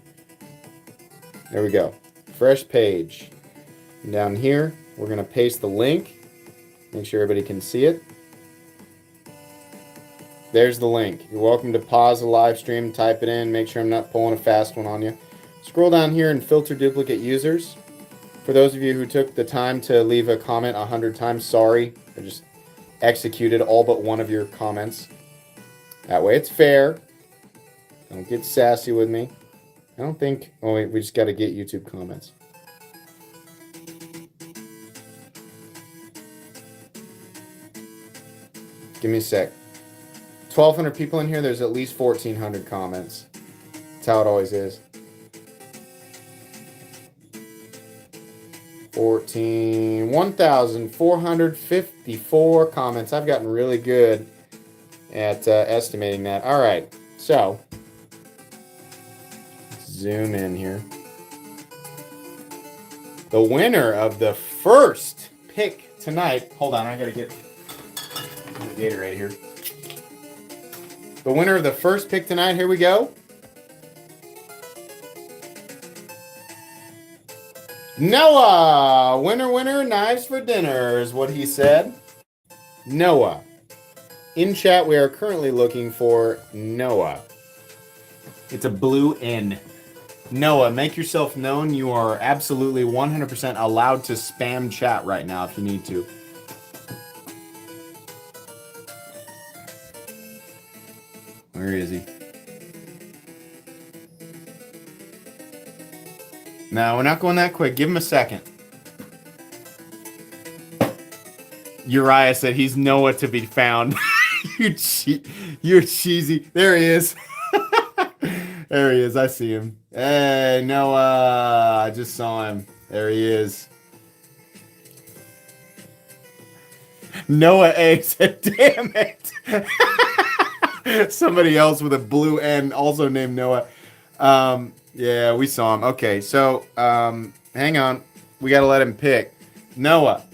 A: There we go. Fresh page. And down here, we're going to paste the link. Make sure everybody can see it. There's the link. You're welcome to pause the live stream, type it in, make sure I'm not pulling a fast one on you. Scroll down here and filter duplicate users. For those of you who took the time to leave a comment 100 times, sorry. I just executed all but one of your comments. That way it's fair. Don't get sassy with me. I don't think... Oh, wait, we just got to get YouTube comments. Give me a sec. 1,200 people in here, there's at least 1,400 comments. That's how it always is. 1,454 comments. I've gotten really good at estimating that. All right, so let's zoom in here. The winner of the first pick tonight. Hold on, I gotta get the Gatorade here. The winner of the first pick tonight. Here we go. Noah! Winner, winner, knives for dinner is what he said. Noah. In chat, we are currently looking for Noah. It's a blue N. Noah, make yourself known. You are absolutely 100% allowed to spam chat right now if you need to. Where is he? No, we're not going that quick. Give him a second. Uriah said he's Noah to be found. You're cheesy. There he is. There he is. I see him. Hey, Noah. I just saw him. There he is. Noah A said, damn it. Somebody else with a blue N also named Noah. Yeah, we saw him. Okay, so hang on. We got to let him pick. Noah,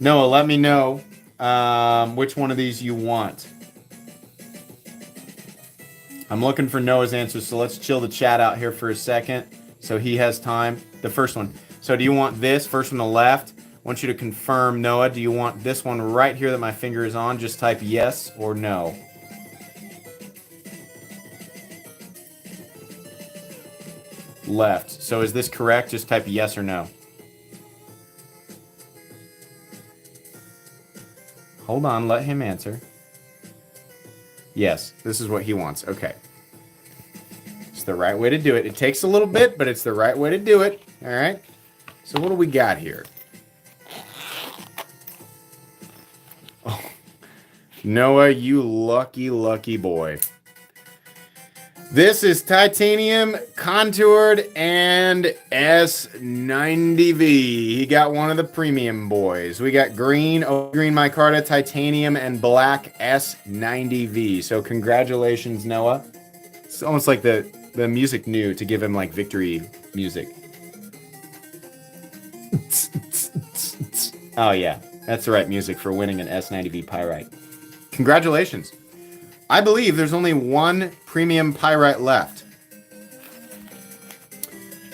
A: let me know which one of these you want. I'm looking for Noah's answer, so let's chill the chat out here for a second so he has time. The first one. So do you want this, first on the left? I want you to confirm, Noah. Do you want this one right here that my finger is on? Just type yes or no. Left. So is this correct? Just type yes or no. Hold on, let him answer. Yes, this is what he wants. Okay. It's the right way to do it. It takes a little bit, but it's the right way to do it. All right. So what do we got here? Oh. Noah, you lucky, lucky boy. This is titanium, contoured, and S90V. He got one of the premium boys. We got green micarta, titanium, and black S90V. So congratulations, Noah. It's almost like the music knew to give him like victory music. Oh yeah, that's the right music for winning an S90V pyrite. Congratulations. I believe there's only one premium pyrite left.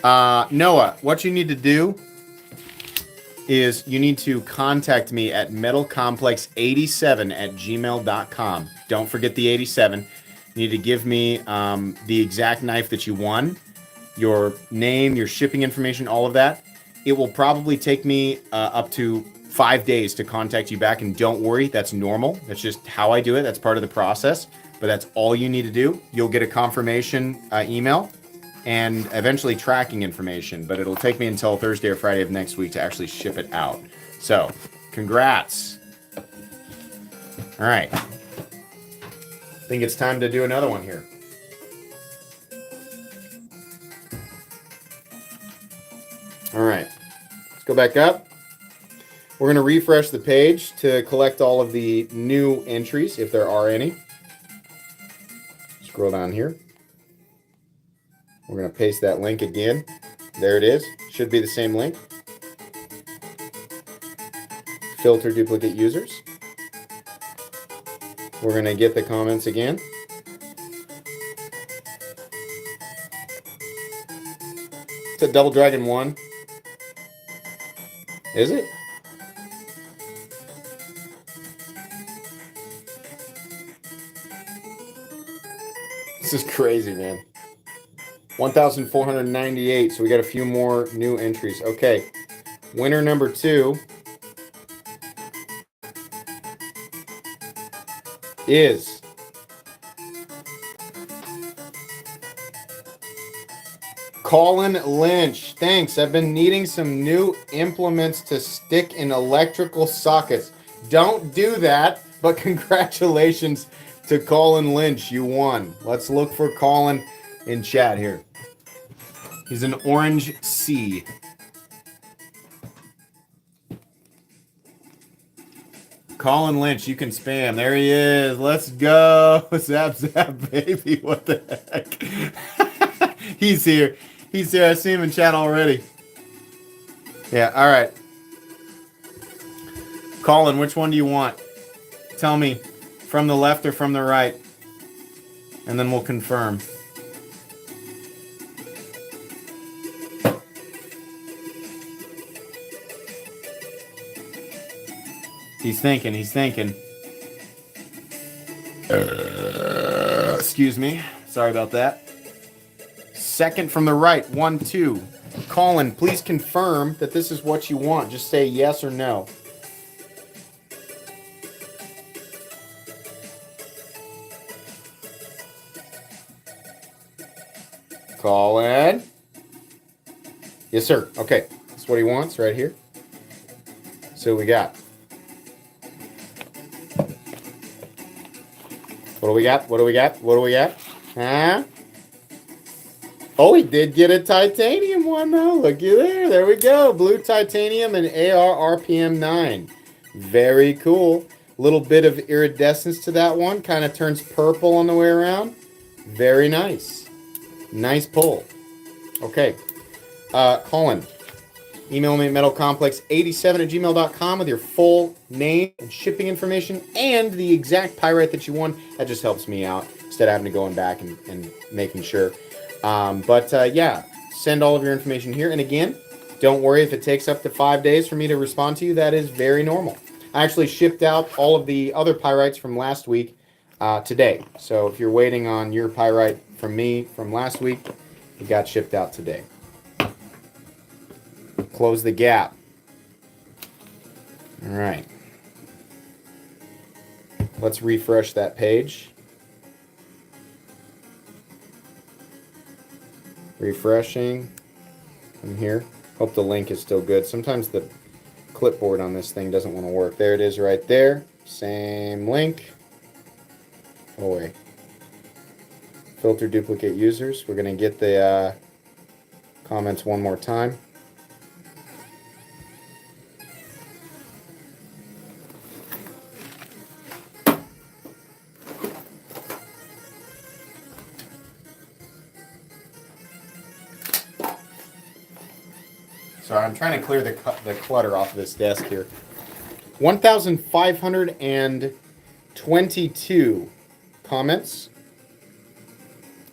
A: Noah, what you need to do is you need to contact me at metalcomplex87@gmail.com. Don't forget the 87. You need to give me the exact knife that you won, your name, your shipping information, all of that. It will probably take me up to 5 days to contact you back, and don't worry, that's normal. That's just how I do it. That's part of the process, but that's all you need to do. You'll get a confirmation email and eventually tracking information, but it'll take me until Thursday or Friday of next week to actually ship it out. So, congrats. All right. I think it's time to do another one here. All right. Let's go back up. We're going to refresh the page to collect all of the new entries, if there are any. Scroll down here. We're going to paste that link again. There it is. Should be the same link. Filter duplicate users. We're going to get the comments again. It's a Double Dragon 1. Is it? This is crazy, man. 1,498, so we got a few more new entries. Okay, winner number 2 is Colin Lynch. Thanks. I've been needing some new implements to stick in electrical sockets. Don't do that, but congratulations to Colin Lynch. You won. Let's look for Colin in chat here. He's an orange C. Colin Lynch, you can spam. There he is. Let's go. Zap, zap, baby. What the heck? He's here. He's here. I see him in chat already. Yeah, all right. Colin, which one do you want? Tell me. From the left or from the right? And then we'll confirm. He's thinking. He's thinking. Excuse me. Sorry about that. Second from the right. 1, 2. Colin, please confirm that this is what you want. Just say yes or no. Colin. Yes, sir. Okay. That's what he wants right here. So we got. What do we got? What do we got? What do we got? Huh? Oh, he did get a titanium one, though. Looky there. There we go. Blue titanium and AR RPM 9. Very cool. Little bit of iridescence to that one. Kind of turns purple on the way around. Very nice. Nice pull. Okay. Colin, email me at metalcomplex87@gmail.com with your full name and shipping information and the exact pyrite that you want. That just helps me out instead of having to going back and making sure. Yeah, send all of your information here. And again, don't worry if it takes up to 5 days for me to respond to you. That is very normal. I actually shipped out all of the other pyrites from last week today. So if you're waiting on your pyrite from me from last week, it got shipped out today. Close the gap. All right. Let's refresh that page. Refreshing. I'm here. Hope the link is still good. Sometimes the clipboard on this thing doesn't want to work. There it is right there. Same link. Oh, wait. Filter duplicate users. We're going to get the comments one more time. Sorry, I'm trying to clear the clutter off of this desk here. 1,522 comments.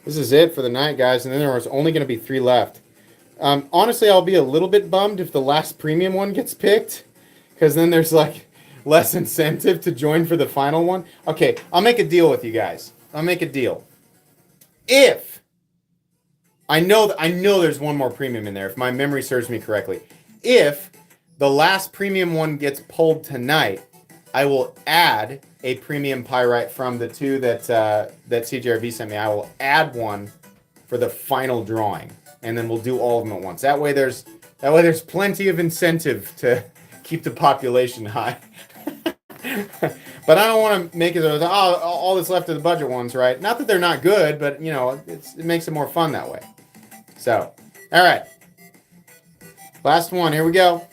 A: This is it for the night, guys, and then there was only going to be 3 left. Honestly, I'll be a little bit bummed if the last premium one gets picked, because then there's like less incentive to join for the final one. Okay, I'll make a deal with you guys. I'll make a deal. If I know there's one more premium in there, if my memory serves me correctly. If the last premium one gets pulled tonight, I will add a premium pyrite from the 2 that CJRV sent me. I will add one for the final drawing, and then we'll do all of them at once. That way there's plenty of incentive to keep the population high. But I don't want to make it all that's left of the budget ones, right? Not that they're not good, but you know, it makes it more fun that way. So, all right. Last one. Here we go.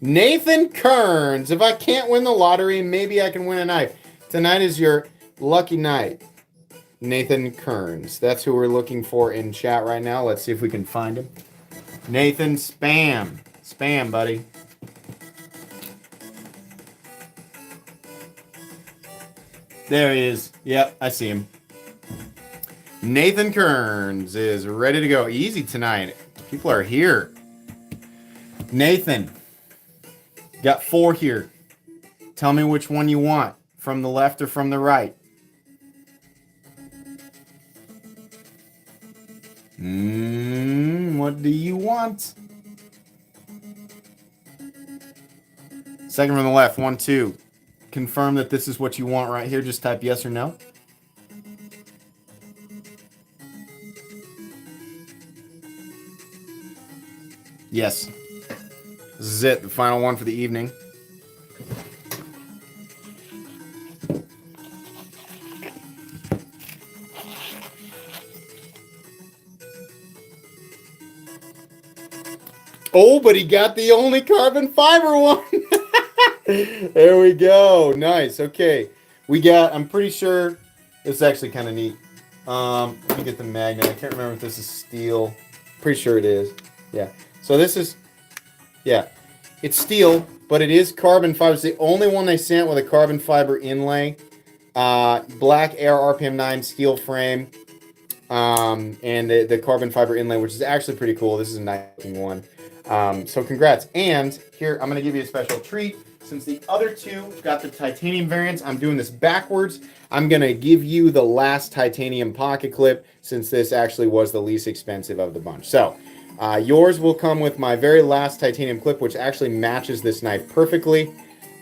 A: Nathan Kearns. If I can't win the lottery, maybe I can win a knife. Tonight is your lucky night. Nathan Kearns. That's who we're looking for in chat right now. Let's see if we can find him. Nathan, spam. Spam, buddy. There he is. Yep, I see him. Nathan Kearns is ready to go. Easy tonight. People are here. Nathan, got 4 here. Tell me which one you want. From the left or from the right? What do you want? Second from the left. 1, 2. Confirm that this is what you want right here. Just type yes or no. Yes. This is it. The final one for the evening. Oh, but he got the only carbon fiber one. There we go. Nice. Okay. We got, I'm pretty sure, this is actually kind of neat. Let me get the magnet. I can't remember if this is steel. Pretty sure it is. Yeah. So this is, yeah, it's steel, but it is carbon fiber. It's the only one they sent with a carbon fiber inlay. Black AR RPM 9 steel frame. And the carbon fiber inlay, which is actually pretty cool. This is a nice looking one. So congrats. And here, I'm going to give you a special treat. since the other two got the titanium variants, I'm doing this backwards. I'm going to give you the last titanium pocket clip since this actually was the least expensive of the bunch. So yours will come with my very last titanium clip, which actually matches this knife perfectly.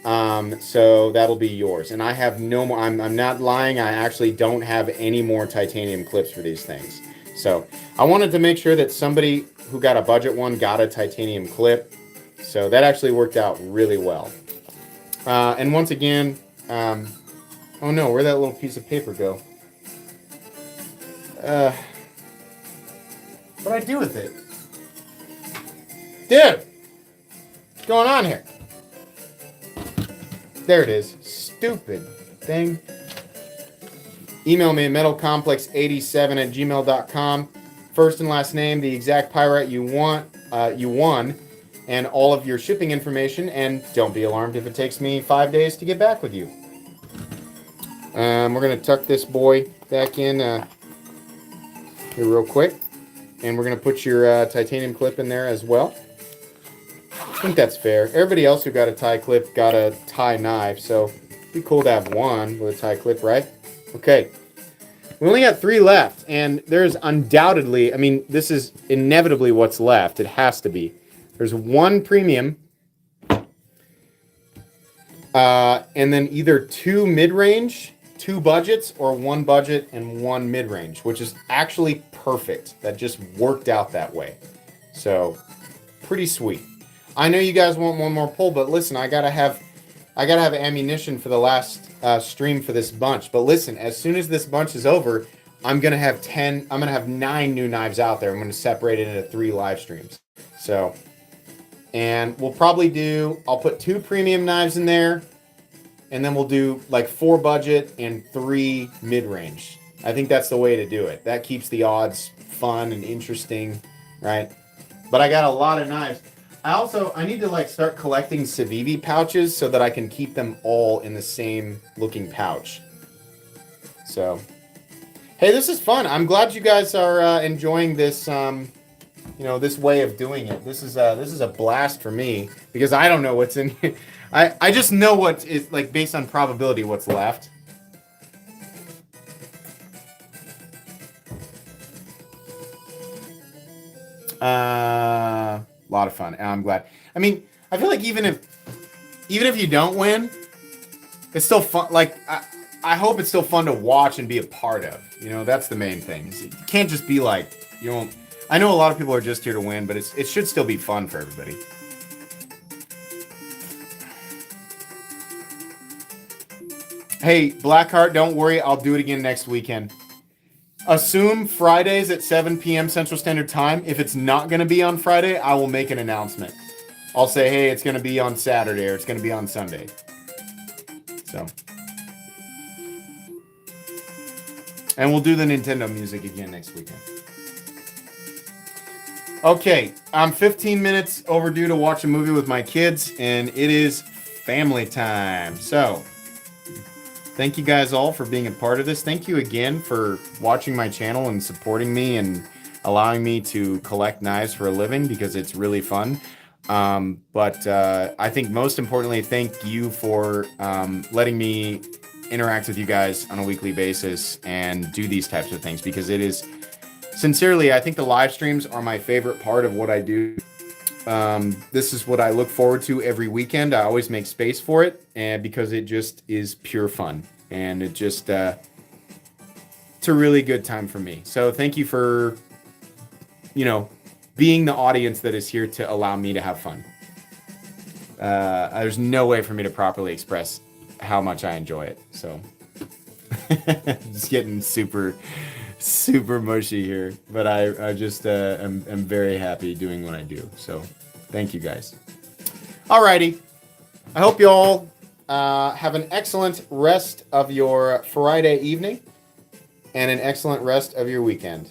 A: So that'll be yours. And I have no more, I'm not lying, I actually don't have any more titanium clips for these things. So I wanted to make sure that somebody who got a budget one got a titanium clip. So that actually worked out really well. And once again, oh no, where'd that little piece of paper go? What'd I do with it? Dude! What's going on here? There it is. Stupid thing. Email me at metalcomplex87@gmail.com. First and last name, the exact pyrite you want, you won, and all of your shipping information. And don't be alarmed if it takes me 5 days to get back with you. We're going to tuck this boy back in here real quick. And we're going to put your titanium clip in there as well. I think that's fair. Everybody else who got a tie clip got a tie knife, so it'd be cool to have one with a tie clip, right? Okay. We only got 3 left, and there's undoubtedly, I mean, this is inevitably what's left. It has to be. There's 1 premium, and then either 2 mid-range, 2 budgets, or 1 budget and 1 mid-range, which is actually perfect. That just worked out that way. So, pretty sweet. I know you guys want one more pull, but listen, I gotta have ammunition for the last stream for this bunch. But listen, as soon as this bunch is over, I'm gonna have 9 new knives out there. I'm gonna separate it into 3 live streams. So, and we'll probably I'll put 2 premium knives in there, and then we'll do like 4 budget and 3 mid-range. I think that's the way to do it. That keeps the odds fun and interesting, right? But I got a lot of knives. I need to like start collecting Civivi pouches so that I can keep them all in the same looking pouch. So, hey, this is fun. I'm glad you guys are enjoying this. This way of doing it. This is a blast for me because I don't know what's in here. I just know what is like based on probability what's left. A lot of fun. I'm glad. I mean, I feel like even if you don't win, it's still fun. Like I hope it's still fun to watch and be a part of. You know, that's the main thing. You can't just be like, you know. I know a lot of people are just here to win, but it should still be fun for everybody. Hey, Blackheart, don't worry. I'll do it again next weekend. Assume Fridays at 7 p.m. Central Standard Time. If it's not going to be on Friday, I will make an announcement. I'll say, hey, it's going to be on Saturday or it's going to be on Sunday. So. And we'll do the Nintendo music again next weekend. Okay, I'm 15 minutes overdue to watch a movie with my kids, and it is family time. So, thank you guys all for being a part of this. Thank you again for watching my channel and supporting me and allowing me to collect knives for a living because it's really fun. But I think most importantly, thank you for letting me interact with you guys on a weekly basis and do these types of things because it is... Sincerely, I think the live streams are my favorite part of what I do. This is what I look forward to every weekend. I always make space for it, and because it just is pure fun, and it just it's a really good time for me. So thank you for, being the audience that is here to allow me to have fun. There's no way for me to properly express how much I enjoy it. So just getting super mushy here, but I just am very happy doing what I do. So thank you guys. Alrighty, I hope you all have an excellent rest of your Friday evening and an excellent rest of your weekend.